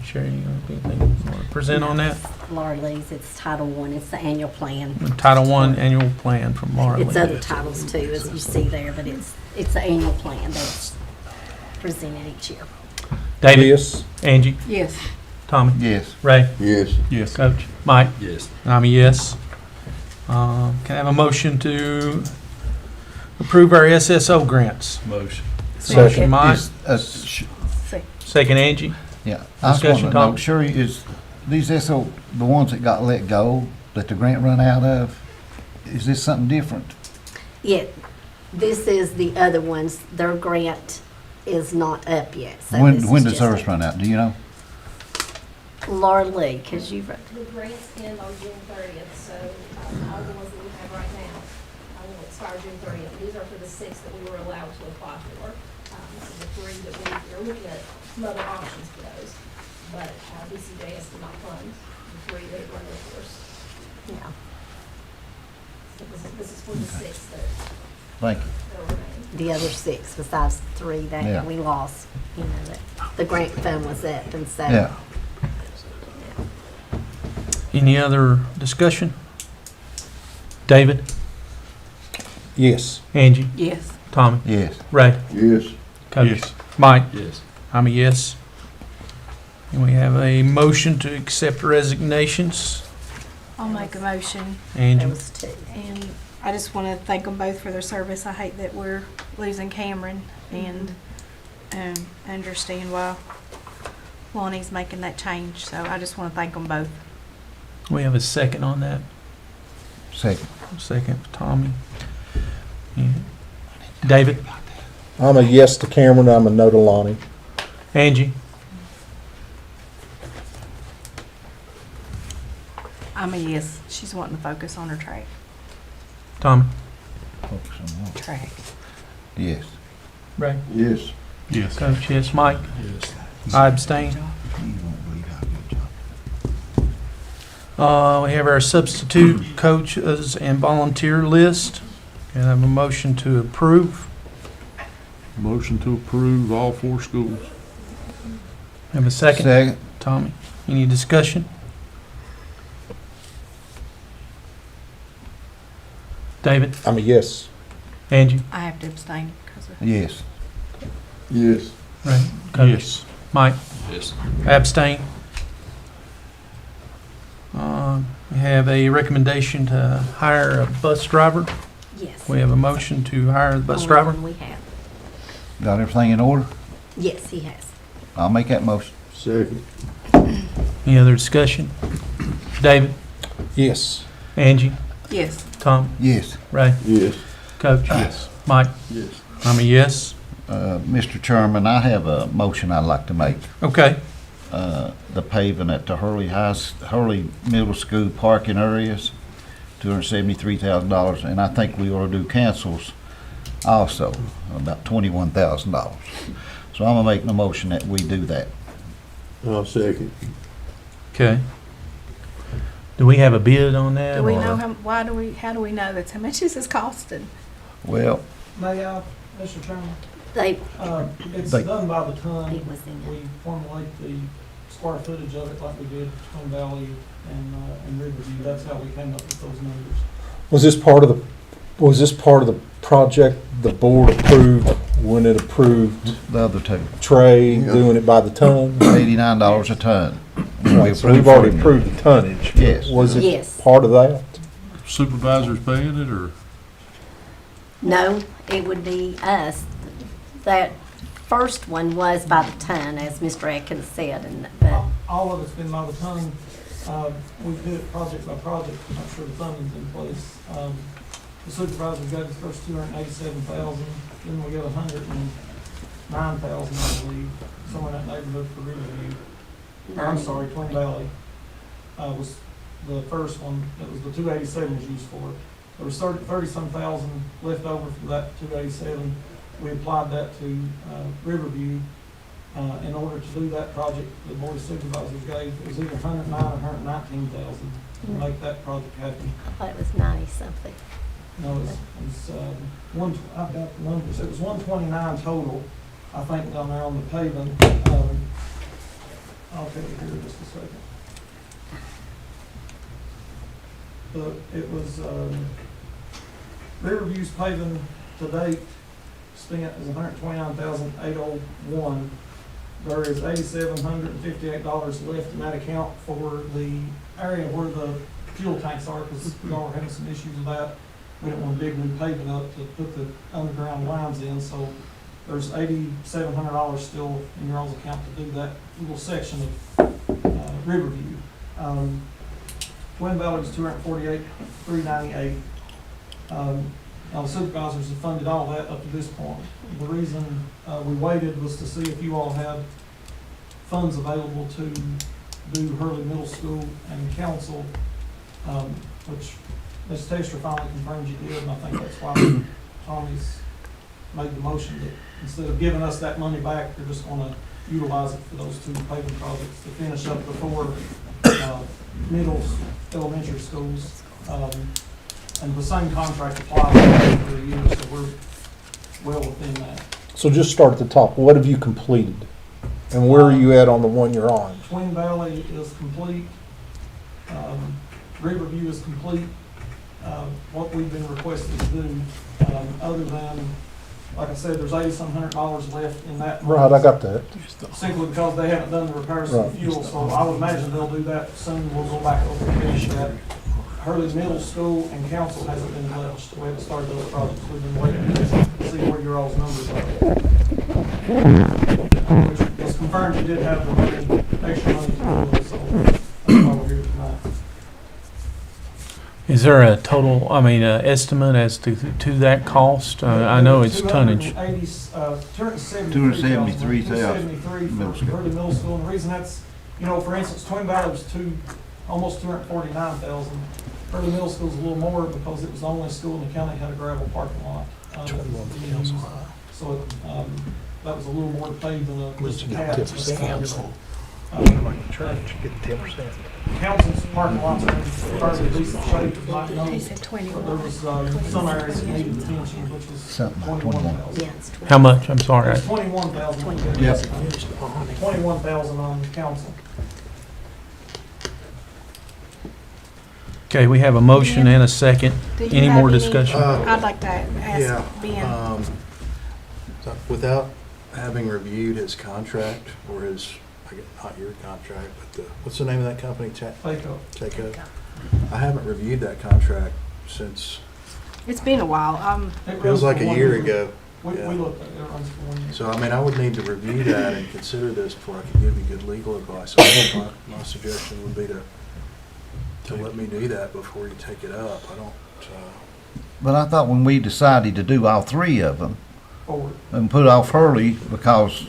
Sherry, you have anything you want to present on that? Laura Lee's, it's Title I, it's the annual plan. The Title I annual plan from Laura It's Lee. other titles too, as you see there, but it's the annual plan that's presented each year. David? Yes. Angie? Yes. Tommy? Yes. Ray? Yes. Yes. Coach? Mike? Yes. I'm a yes. Can I have a motion to approve our SSO grants? Motion. Motion Mike, second Angie. Yeah. I just Discussion, want to know, Tom? Sherry, is these SO, the ones that got let go, that the grant run out of, is this something different? Yeah, this is the other ones, their grant is not up yet. So When this is does just ours run out? Do you know? Laura Lee, because you've, The grants end on June 30th, so all the ones that we have right now will expire June 30th. These are for the 6 that we were allowed to apply for. The 3 that we're looking at some other options for those, but BCJS did not fund the 3 that run their course. yeah. So this is for the 6 that Thank you. that remain. The other 6 besides 3 Yeah. that we lost, you know, that the grant fund was up, and so. Yeah. Any other discussion? David? Yes. Angie? Yes. Tommy? Yes. Ray? Yes. Coach? Mike? Yes. I'm a yes. And we have a motion to accept resignations. I'll make a motion. There Angie? was 2. And I just want to thank them both for their service. I hate that we're losing Cameron, and understand why Lonnie's making that change. So I just want to thank them both. We have a second on that. Second. Second for Tommy. Yeah. David? I'm a yes to Cameron. I'm a no to Lonnie. Angie? I'm a yes. She's wanting to focus on her track. Tommy? Focus on what? Track. Yes. Ray? Yes. Yes. Coach, yes. Mike? Yes. I abstain. You won't believe how good job. We have our substitute coaches and volunteer list. Can I have a motion to approve? Motion to approve all 4 schools. Have a second? Second. Tommy, any discussion? David? I'm a yes. Angie? I have to abstain because of. Yes. Yes. Right. Coach? Yes. Mike? Yes. Abstain. We have a recommendation to hire a bus driver. Yes. We have a motion to hire the bus Only driver. one we have. Got everything in order? Yes, he has. I'll make that motion. Second. Any other discussion? David? Yes. Angie? Yes. Tom? Yes. Ray? Yes. Coach? Yes. Mike? Yes. I'm a yes. Mr. Chairman, I have a motion I'd like to make. Okay. The paving at the Hurley Middle School parking areas, $273,000, and I think we ought to do cancels also, about $21,000. So I'm gonna make the motion that we do that. I'll second. Okay. Do we have a bid on that? Do we or- know how do we know that's how much this is costing? Well, May I, Mr. Chairman? It's They- done by the ton. It was in We formulate the square footage of it like we did Stone Valley and Riverview. That's how we came up with those numbers. Was this part of the project the board approved when it approved the other two, Trey doing it by the ton? $89 a ton. Right, so we've already approved the tonnage. Yes. Was it Yes. part of that? Supervisors paying it, or? No, it would be us. That first one was by the ton, as Mr. Atkins said, but All of it's been by the ton. We did it project by project, to make sure the funding's in place. The supervisor got his first 287,000, then we got 109,000, I believe, somewhere in that neighborhood for Riverview. I'm sorry, Twin Valley, was the first one, that was the 287 was used for. There was 30-some thousand left over for that 287. We applied that to Riverview. In order to do that project, the board of supervisors gave, it was either 109 or 119,000 to make that project happen. I thought it was 90-something. No, it was I've got the numbers. It was 129 total, I think, down there on the paving. I'll tell you here in just a second. But it was Riverview's paving to date spent is $129,801. There is $8,758 left in that account for the area where the fuel tanks are, because we are having some issues with that. We didn't want to dig new paving up to put the underground lines in, so there's $8,700 still in your all's account to do that little section of Riverview. Twin Valley was $248,398. Now, the supervisors have funded all that up to this point. The reason we waited was to see if you all had funds available to do Hurley Middle School and council, which Ms. Tester finally confirmed you did, and I think that's why Tommy's made the motion that instead of giving us that money back, they're just gonna utilize it for those two paving projects to finish up the four elementary schools. And the same contract applies for the year, so we're well within that. So just start at the top. What have you completed? And where are you at on the one you're on? Twin Valley is complete. Riverview is complete. What we've been requested to do, other than, like I said, there's $8,700 left in that. Right, I got that. Simply because they haven't done the repairs to the fuel, so I would imagine they'll do that soon. We'll go back over and finish that. Hurley Middle School and council hasn't been touched. We haven't started those projects. We've been waiting to see where your all's numbers are. Which was confirmed you did have the money, extra money to do it, so that's why we're here tonight. Is there a total, estimate as to that cost? I know it's tonnage. $273,000 middle school. Hurley Middle School, and the reason that's, for instance, Twin Valley was almost 249,000. Hurley Middle School's a little more because it was the only school in the county that had a gravel parking lot. So that was a little more to pay than a cat. Council's parking lots are in fairly decent shape, you might know. But there was some areas that needed attention, which was 21,000. How much? I'm sorry. 21,000. Yep. 21,000 on council. Okay, we have a motion and a second. Any more discussion? I'd like to ask Ben. Without having reviewed his contract, or his, not your contract, but what's the name of that company? Take-O. I haven't reviewed that contract since. It's been a while. It feels like a year ago. We looked at it, it runs for 1 year. So, I would need to review that and consider this before I can give you good legal advice. My suggestion would be to let me do that before you take it up. But I thought when we decided to do all three of them Forward. and put off Hurley because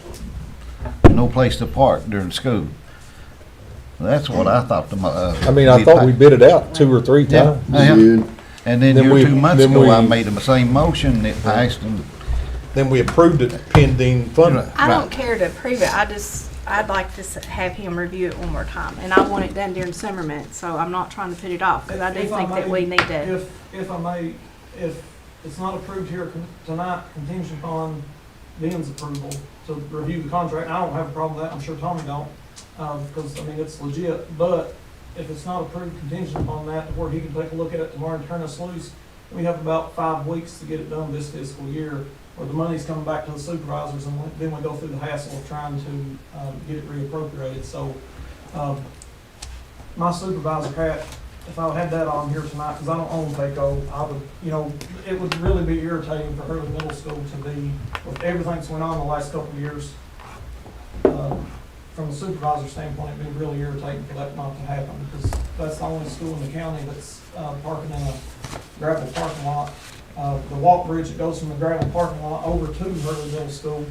no place to park during school. That's what I thought. I thought we bid it out 2 or 3 times. Yeah. And then 2 months then ago, I we- made the same motion and it passed. And Then we approved it pending funding. I don't care to approve it. I'd like to have him review it one more time. And I want it done during summer months, so I'm not trying to put it off, because I do think that we need to. If I may, if it's not approved here tonight, contingent upon Ben's approval to review the contract, and I don't have a problem with that, I'm sure Tommy don't, because, it's legit, but if it's not approved contingent upon that, where he can take a look at it tomorrow and turn us loose, we have about 5 weeks to get it done this fiscal year, where the money's coming back to the supervisors, and then we go through the hassle of trying to get it reappropriated. So my supervisor hat if I had that on here tonight, because I don't own PACO, I would, you know, it would really be irritating for Hurley Middle School to be, with everything that's went on the last couple of years. From a supervisor standpoint, it'd be really irritating for that not to happen, because that's the only school in the county that's parking in a gravel parking lot. The walk bridge that goes from the gravel parking lot over to Hurley Middle School,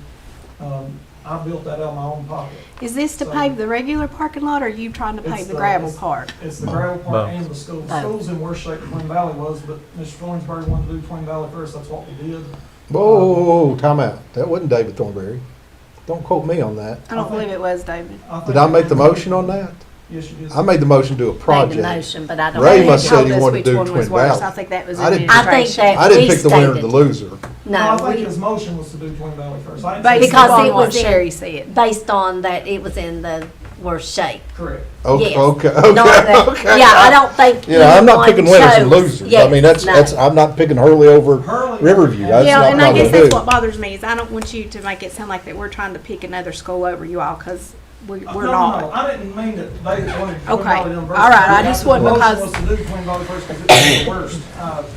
I built that out of my own pocket. Is this to pave the regular parking lot, or are you trying to It's pave the gravel part? It's the gravel part and the school. The school's in worse shape than Twin Valley was, but Mr. Thornsberry wanted to do Twin Valley first, that's what we did. Whoa, time out. That wasn't David Thornberry. Don't quote me on that. I don't believe it was, David. Did I make the motion on that? Yes, you did. I made the motion to do a Made project. the motion, but I don't. Ray think- must have said he told us wanted to which do one was Twin worse. Valley. I think that was I didn't- I think administration. that I didn't we pick the winner or the stated- loser. No, No, I think we, his motion was to do Twin Valley first. I didn't Based say- because upon it what was Sherry in, said. based on that it was in the worst shape. Correct. Okay, Yes. okay, Not that- okay. Yeah, I don't think. You know, I'm not picking winners and chose- losers. I yes, mean, that's, no. I'm not picking Hurley over Hurley- Riverview. That's Yeah, not and I what guess I that's do. what bothers me, is I don't want you to make it sound like that we're trying to pick another school over you all, because we're No, not. I didn't mean that David wanted Twin Okay. Valley done first. All right, I just wasn't The because- motion was to do Twin Valley first because it was the worst.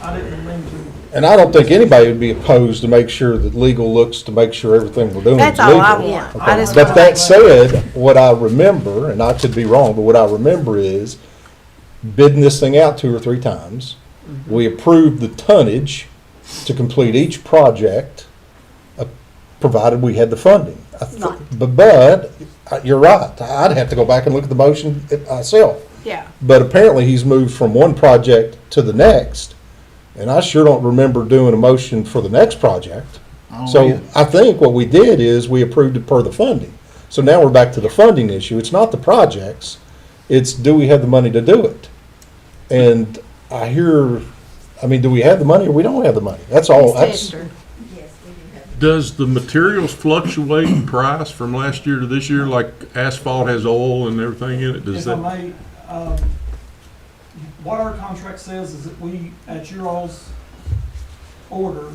I didn't mean to. And I don't think anybody would be opposed to make sure that legal looks to make sure everything we're doing is That's legal. all I want. I Okay. just But wanna that make sure. said, what I remember, and I could be wrong, but what I remember is bidding this thing out 2 or 3 times. We approved the tonnage to complete each project, provided we had the funding. Right. But you're right. I'd have to go back and look at the motion myself. Yeah. But apparently he's moved from one project to the next, and I sure don't remember doing a motion for the next project. So I think what we did is we approved it per the funding. So now we're back to the funding issue. It's not the projects, it's do we have the money to do it? And I hear, I mean, do we have the money or we don't have the money? That's all. That's, Does the materials fluctuate in price from last year to this year, like asphalt has oil and everything in it? Does If I that? may, what our contract says is that we, at your all's order,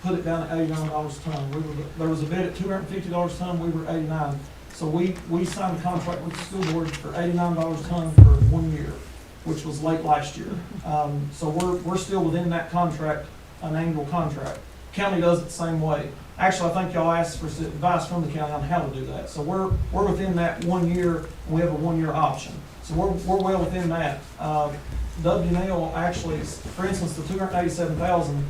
put it down at $89 a ton. There was a bid at $250 a ton, we were 89. So we signed a contract with the school board for $89 a ton for 1 year, which was late last year. So we're still within that contract, an annual contract. County does it the same way. Actually, I think y'all asked for advice from the county on how to do that. So we're within that 1 year, and we have a 1 year option. So we're well within that. WNL actually, for instance, the 287,000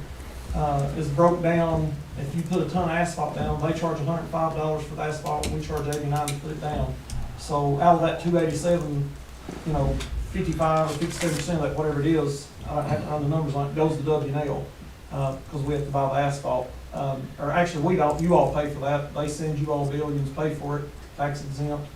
is broke down. If you put a ton of asphalt down, they charge $105 for the asphalt, we charge $89 to put it down. So out of that 287, 55 or 57% of that, whatever it is, I have to run the numbers on it, goes to WNL, because we have to buy the asphalt. Or actually, you all pay for that. They send you all billions, pay for it, tax exempt.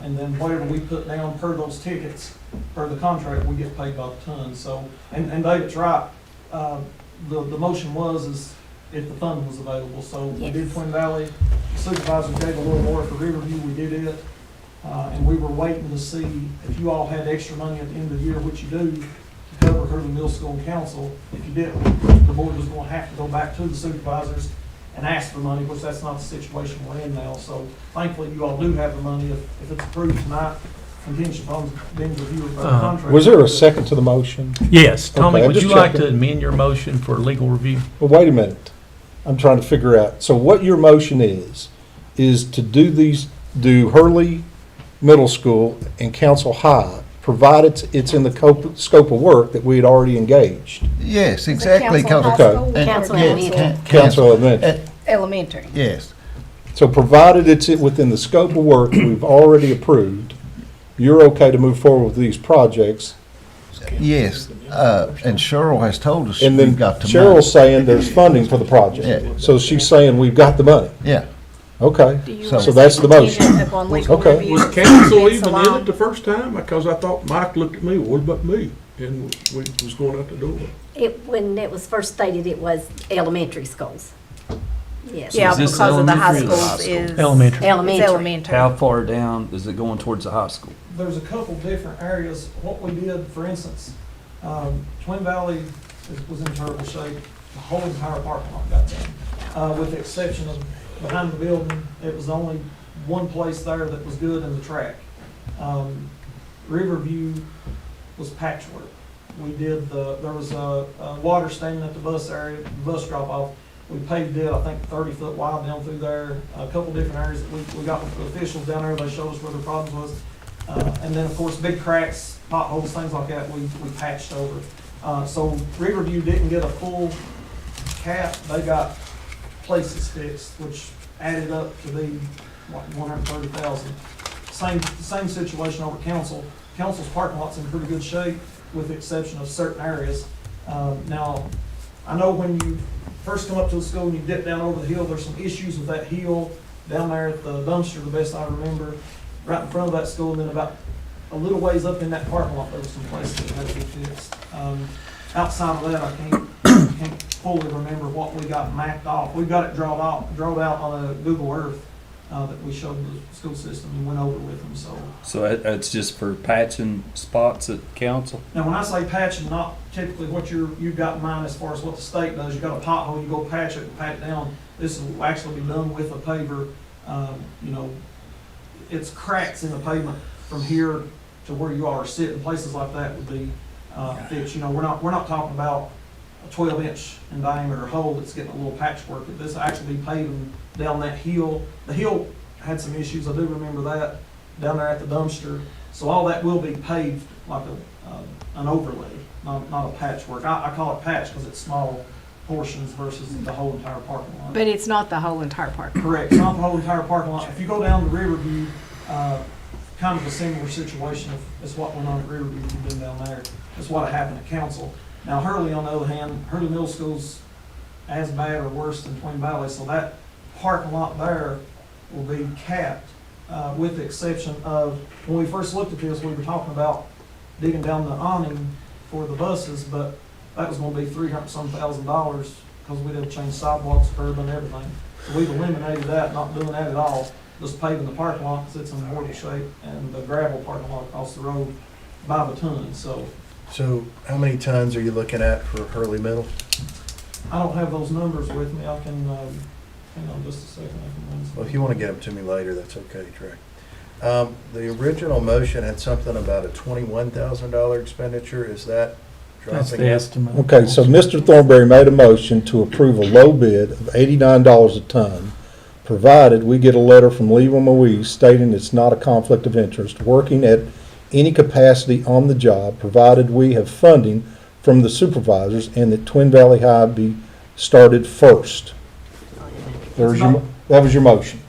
And then whatever we put down per those tickets, per the contract, we get paid by the ton. So, and David's right, the motion was if the fund was available. So we did Twin Valley, the supervisors gave a little more for Riverview, we did it. And we were waiting to see if you all had extra money at the end of the year, which you do, to cover Hurley Middle School and Council. If you didn't, the board was going to have to go back to the supervisors and ask for money, which that's not the situation we're in now. So thankfully, you all do have the money. If it's approved tonight, contingent upon being reviewed by the contract. was there a second to the motion? Yes. Tommy, Okay, I'm would you just like checking. to amend your motion for legal review? Well, wait a minute. I'm trying to figure out. So what your motion is to do Hurley Middle School and Council High, provided it's in the scope of work that we had already engaged. Yes, exactly. Council Okay. High School? Council Yeah, Elementary. Council Elementary. Elementary. Yes. So provided it's within the scope of work that we've already approved, you're okay to move forward with these projects. Yes, and Cheryl has told us And then we've got the money. Cheryl's saying there's funding for the project. Yeah. So she's saying we've got the money. Yeah. Okay, Do you So want to that's say the motion. contingent upon legal Okay. review? Was council It's even in allowed. it the first time? Because I thought Mike looked at me, what about me? And we was going out the door. When it was first stated, it was elementary schools. Yes. Yeah, Is this because of the high elementary or the high schools school? is. Elementary. Elementary. It's elementary. How far down is it going towards the high school? There's a couple different areas. What we did, for instance, Twin Valley was in terrible shape. The whole entire parking lot got done, with the exception of behind the building. It was only one place there that was good in the track. Riverview, was patchwork. We did there was a water standing at the bus area, the bus drop off. We paved it, I think 30-foot wide down through there. A couple different areas that we got with the officials down there, they showed us where the problem was. And then, of course, big cracks, potholes, things like that, we patched over. So Riverview didn't get a full cap, they got places fixed, which added up to be, what, $130,000. Same situation over Council. Council's parking lot's in pretty good shape, with the exception of certain areas. Now, I know when you first come up to the school and you dip down over the hill, there's some issues with that hill down there at the dumpster, the best I remember, right in front of that school, and then about a little ways up in that parking lot, there was some places that had to be fixed. Outside of that, I can't fully remember what we got mapped off. We got it drawn out on a Google Earth that we showed the school system and went over with them, so. So it's just for patching spots at council? Now, when I say patching, not typically what you've got in mind as far as what the state does. You got a pothole, you go patch it and pat it down. This will actually be done with a paver. You know, it's cracks in the pavement from here to where you are sitting. Places like that would be fixed. You know, we're not talking about a 12-inch in diameter hole that's getting a little patchwork. This will actually be paving down that hill. The hill had some issues, I do remember that, down there at the dumpster. So all that will be paved like an overlay, not a patchwork. I call it patch because it's small portions versus the whole entire parking lot. But it's not the whole entire parking lot. Correct, it's not the whole entire parking lot. If you go down to Riverview, kind of a similar situation as what went on at Riverview, if you've been down there. That's what happened at Council. Now Hurley, on the other hand, Hurley Middle School's as bad or worse than Twin Valley, so that parking lot there will be capped, with the exception of, when we first looked at this, we were talking about digging down the awning for the buses, but that was gonna be $300,000 because we did change sidewalks, curb and everything. So we've eliminated that, not doing that at all, just paving the parking lot because it's in horrible shape, and the gravel parking lot across the road by the ton, so. So how many tons are you looking at for Hurley Middle? I don't have those numbers with me. I can, hang on just a second. I can run some. Well, if you want to get them to me later, that's okay, Trey. The original motion had something about a $21,000 expenditure. Is that dropping? That's the estimate. Okay, so Mr. Thornberry made a motion to approve a low bid of $89 a ton, provided we get a letter from Leroy Louise stating it's not a conflict of interest, working at any capacity on the job, provided we have funding from the supervisors, and that Twin Valley High be started first. That was your motion.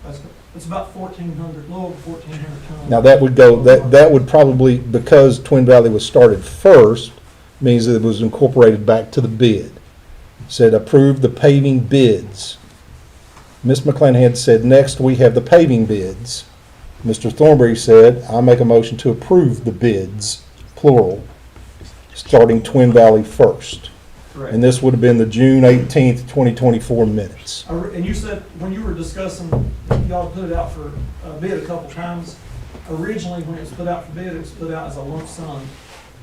It's about 1,400, a little over 1,400 tons. Now that would go, that would probably, because Twin Valley was started first, means that it was incorporated back to the bid. Said approve the paving bids. Ms. McClanahan said, next we have the paving bids. Mr. Thornberry said, I make a motion to approve the bids, plural, starting Twin Valley first. Correct. And this would have been the June 18th, 2024 minutes. And you said, when you were discussing, y'all put it out for bid a couple times. Originally, when it was put out for bid, it was put out as a lump sum.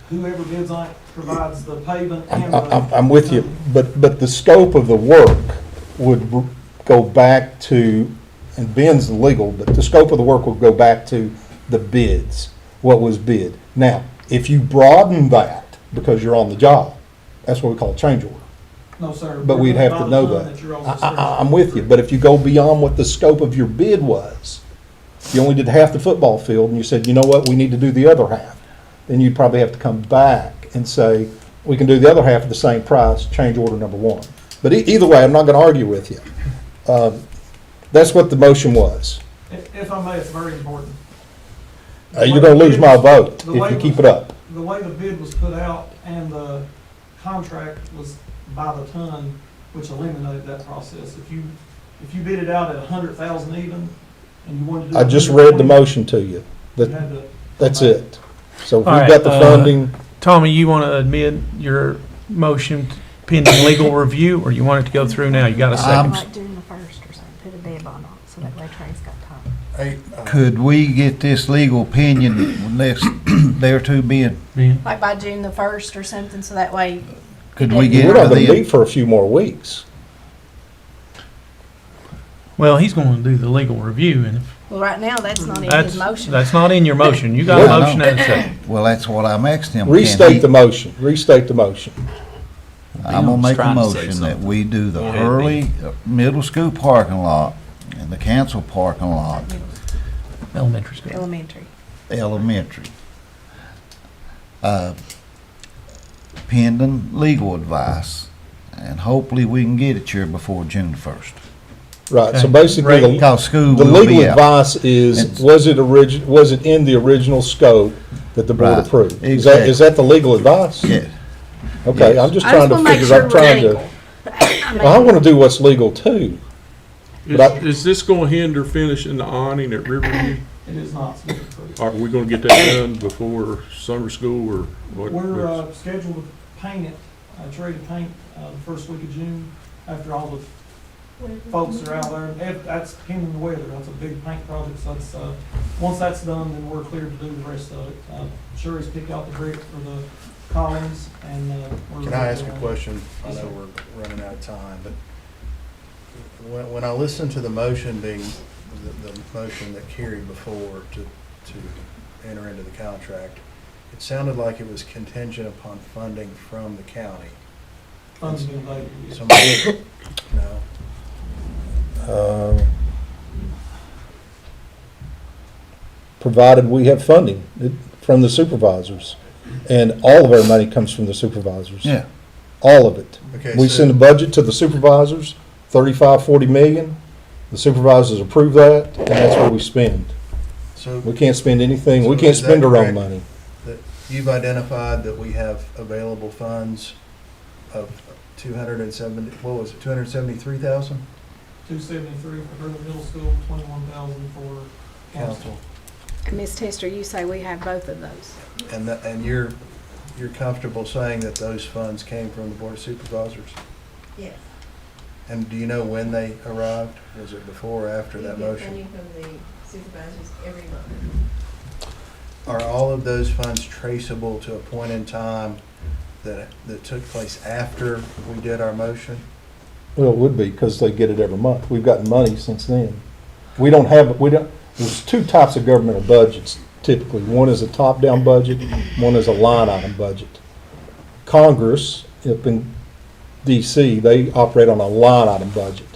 Whoever bids on it provides the pavement and the. I'm with you, but the scope of the work would go back to, and Ben's legal, but the scope of the work will go back to the bids, what was bid. Now, if you broaden that because you're on the job, that's what we call a change order. No, sir. But we'd have to know that. I'm with you, but if you go beyond what the scope of your bid was, you only did half the football field and you said, you know what, we need to do the other half, then you'd probably have to come back and say, we can do the other half at the same price, change order number one. But either way, I'm not going to argue with you. That's what the motion was. If I may, it's very important. You're going to lose my vote if you keep it up. The way the bid was put out and the contract was by the ton, which eliminated that process. If you bid it out at 100,000 even, and you wanted to do. I just read the motion to you. That's it. So if we've got the funding. Tommy, you want to admit your motion pending legal review, or you want it to go through now? You got a second? Like June the 1st or something, put a bid bond on, so that way Trey's got time. Could we get this legal opinion next day or two, Ben? Like by June the 1st or something, so that way. Could we get We're not going to the, meet for a few more weeks. Well, he's going to do the legal review, and Well, right now, that's not in his That's, motion. that's not in your motion. You got a Well, motion no. and a second. Well, that's what I'm asking him. Restate the motion, restate the motion. I'm gonna make a Trying to say motion that something. we do the Go ahead, Hurley Middle School parking lot and the council parking lot, Elementary school. Elementary. Pending legal advice, and hopefully we can get it here before June 1st. Right, so Okay. basically, Right. Because school the will legal be out. advice is, It's- was it in the original scope that the board Right, approved? exactly. Is that the legal advice? Yeah. Okay, Yes. I'm just I trying just to wanna make figure, sure I'm trying we're to, legal. well, I want to do what's legal too. But Is this gonna hinder finishing the awning at Riverview? It is not submitted for. Are we gonna get that done before summer school or what? We're scheduled to paint it, try to paint the first week of June, after all the folks are out there. That's pending the weather, that's a big paint project, so that's, once that's done, then we're clear to do the rest of it. Sherry's picked out the brick for the columns, and we're. Can I ask a question? I know we're running out of time, but when I listened to the motion being, the motion that carried before to enter into the contract, it sounded like it was contingent upon funding from the county. Funds been available. So, no, provided we have funding from the supervisors. And all of our money comes from the supervisors. Yeah. All of it. Okay, We so- send a budget to the supervisors, 35, 40 million. The supervisors approve that, and that's what we spend. so. We can't spend anything, we So can't is that spend our own correct? money. That you've identified that we have available funds of 270, what was it, 273,000? 273 for Hurley Middle School, 21,000 for council. And Ms. Tester, you say we have both of those. And you're comfortable saying that those funds came from the Board of Supervisors? Yes. And do you know when they arrived? Was it before or after that motion? Funding from the supervisors every month. Are all of those funds traceable to a point in time that took place after we did our motion? Well, it would be, because they get it every month. We've gotten money since then. There's two types of governmental budgets typically. One is a top-down budget, one is a line item budget. Congress, up in DC, they operate on a line item budget.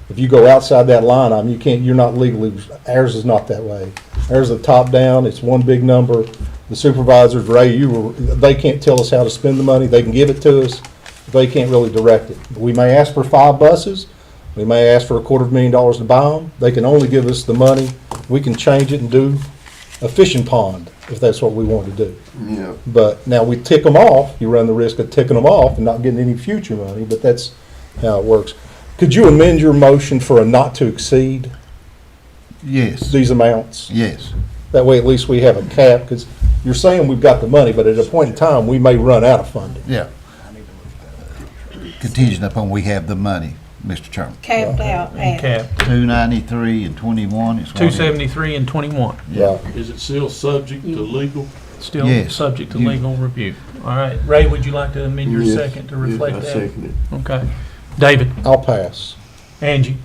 If you go outside that line item, you're not legally, ours is not that way. Ours is a top-down, it's one big number. The supervisors, Ray, they can't tell us how to spend the money, they can give it to us, they can't really direct it. We may ask for 5 buses, we may ask for $250,000 to buy them, they can only give us the money, we can change it and do a fishing pond, if that's what we want to do. Yeah. But now we tick them off, you run the risk of ticking them off and not getting any future money, but that's how it works. Could you amend your motion for a not to exceed Yes, these amounts? yes. That way at least we have a cap, because you're saying we've got the money, but at a point in time, we may run out of funding. Yeah. Contingent upon we have the money, Mr. Chairman. Capped out at. Cap, 293 and 21 is what it is. 273 and 21. Yeah. Is it still subject to legal? Still Yes. subject to You- legal review. All right, Ray, would you like to amend your second to reflect that? Okay. David, I'll pass. Angie,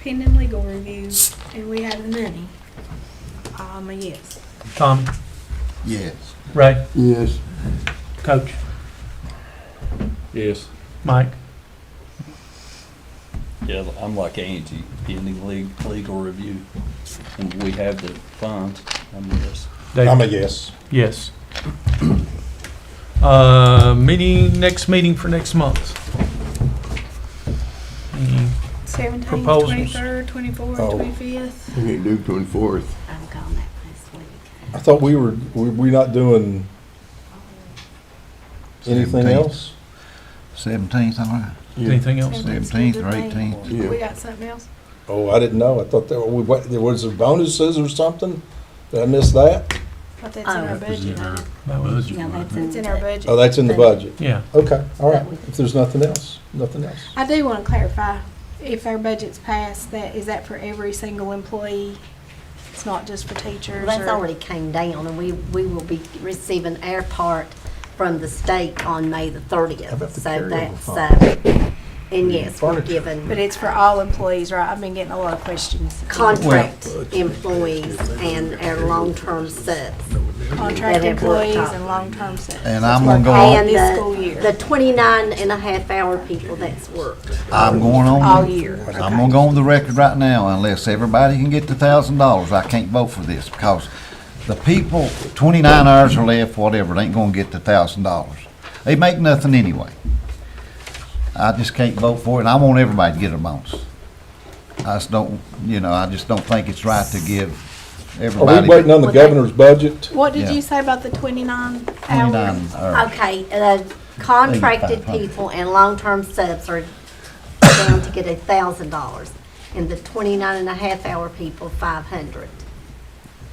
Pending legal review, and we have the money. A yes. Tommy, Yes. Ray, Yes. Coach, Yes. Mike. Yeah, I'm like Angie, pending legal review, and we have the funds. I'm yes. David? I'm a yes. Yes. Next meeting for next month. Any 17th, Proposals. 23rd, 24th, Oh. 25th. We can't do 24th. I'm gone that last week. I thought we're not doing anything 17th. else? 17th, all right. Anything else? 17th or 18th. Yeah. We got something else? Oh, I didn't know. I thought there was there bonuses or something? Did I miss that? But that's in our budget. That was- Yeah, that's It's in our budget. Oh, that's in the budget. Yeah. Okay, all right. If there's nothing else, nothing else. I do want to clarify, if our budget's passed, is that for every single employee? It's not just for teachers? Well, that's or- already came down, and we will be receiving our part from the state on May the 30th. How about the So carryover that's, fund? And yes, we're given But it's for all employees, right? I've been getting a lot of questions. contract employees and our long-term subs. Contract that have worked employees on- and long-term subs. And I'm gonna go on, And This school year. the 29.5-hour people that's worked. I'm going on. All year. I'm gonna go on the record right now, unless everybody can get the $1,000, I can't vote for this, because the people, 29 hours or left, whatever, they ain't gonna get the $1,000. They make nothing anyway. I just can't vote for it, and I want everybody to get a bonus. I just don't, I just don't think it's right to give Are everybody. we waiting on the governor's budget? What did Yeah. you say about the 29 29 hours? hours. Okay, contracted 8,500. people and long-term subs are down to get $1,000. And the 29.5-hour people, 500.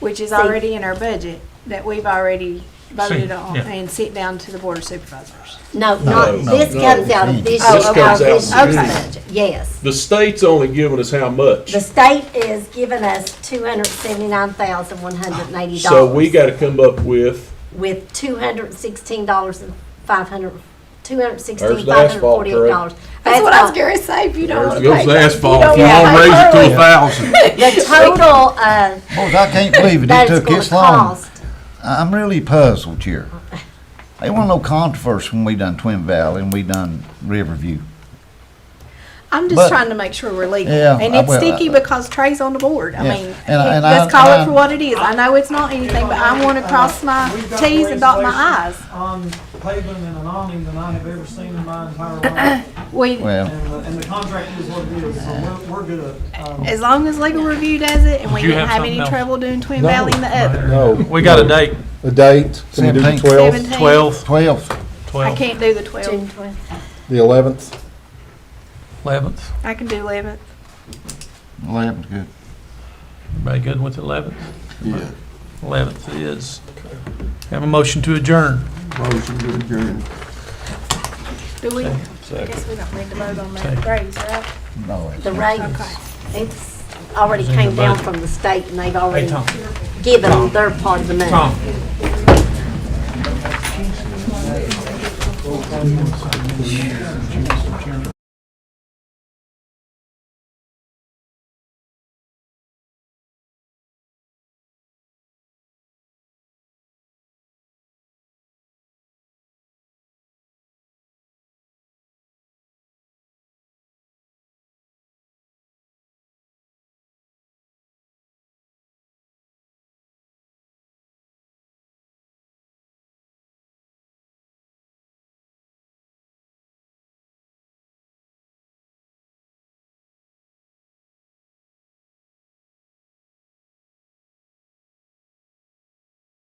Which is See- already in our budget that we've already voted on yeah. and sent down to the Board of Supervisors. No, No, this comes out of this This year's comes out this of year's this. budget, yes. The state's only giving us how much? The state is giving us $279,180. So we gotta come up with, With $216,500, There's the asphalt, $216,548. That's what I was going to say, if you don't there want to goes pay the that, asphalt, don't if you wanna wanna pay raise it to early. 1,000. The total, Boys, I can't believe it, that it it's took gonna this long. cost. I'm really puzzled here. There wasn't no controversy when we done Twin Valley and we done Riverview. I'm just But- trying to make sure we're legal. Yeah, And I- it's well, sticky because Trey's on the board. I Yeah, mean, and let's I- call and it for I- what it is. I know it's not anything, but I want to cross my We've got T's and dot my I's. legislation On paving and an awning than I have ever seen in my entire life. We, Well, And the contract is what it is, so we're good. as long as legal review does it and we Did you didn't have have any something else? trouble doing Twin No. Valley and the other. No. We got a date, The date, can we do the 17th. 12th, 17th. 12th, 12th. I 12th, can't do the June 12th. 12th. the 11th? 11th. I can do 11th. 11th, good. Everybody good with 11th? Yeah. 11th is. Have a motion to adjourn. Motion to adjourn. Do we? I Second. guess we don't need to vote on that Second. raise, right? No, The rates, Okay. it's already It's in the came down budget. from the state and they've already Tom. given their part of the money. Tom.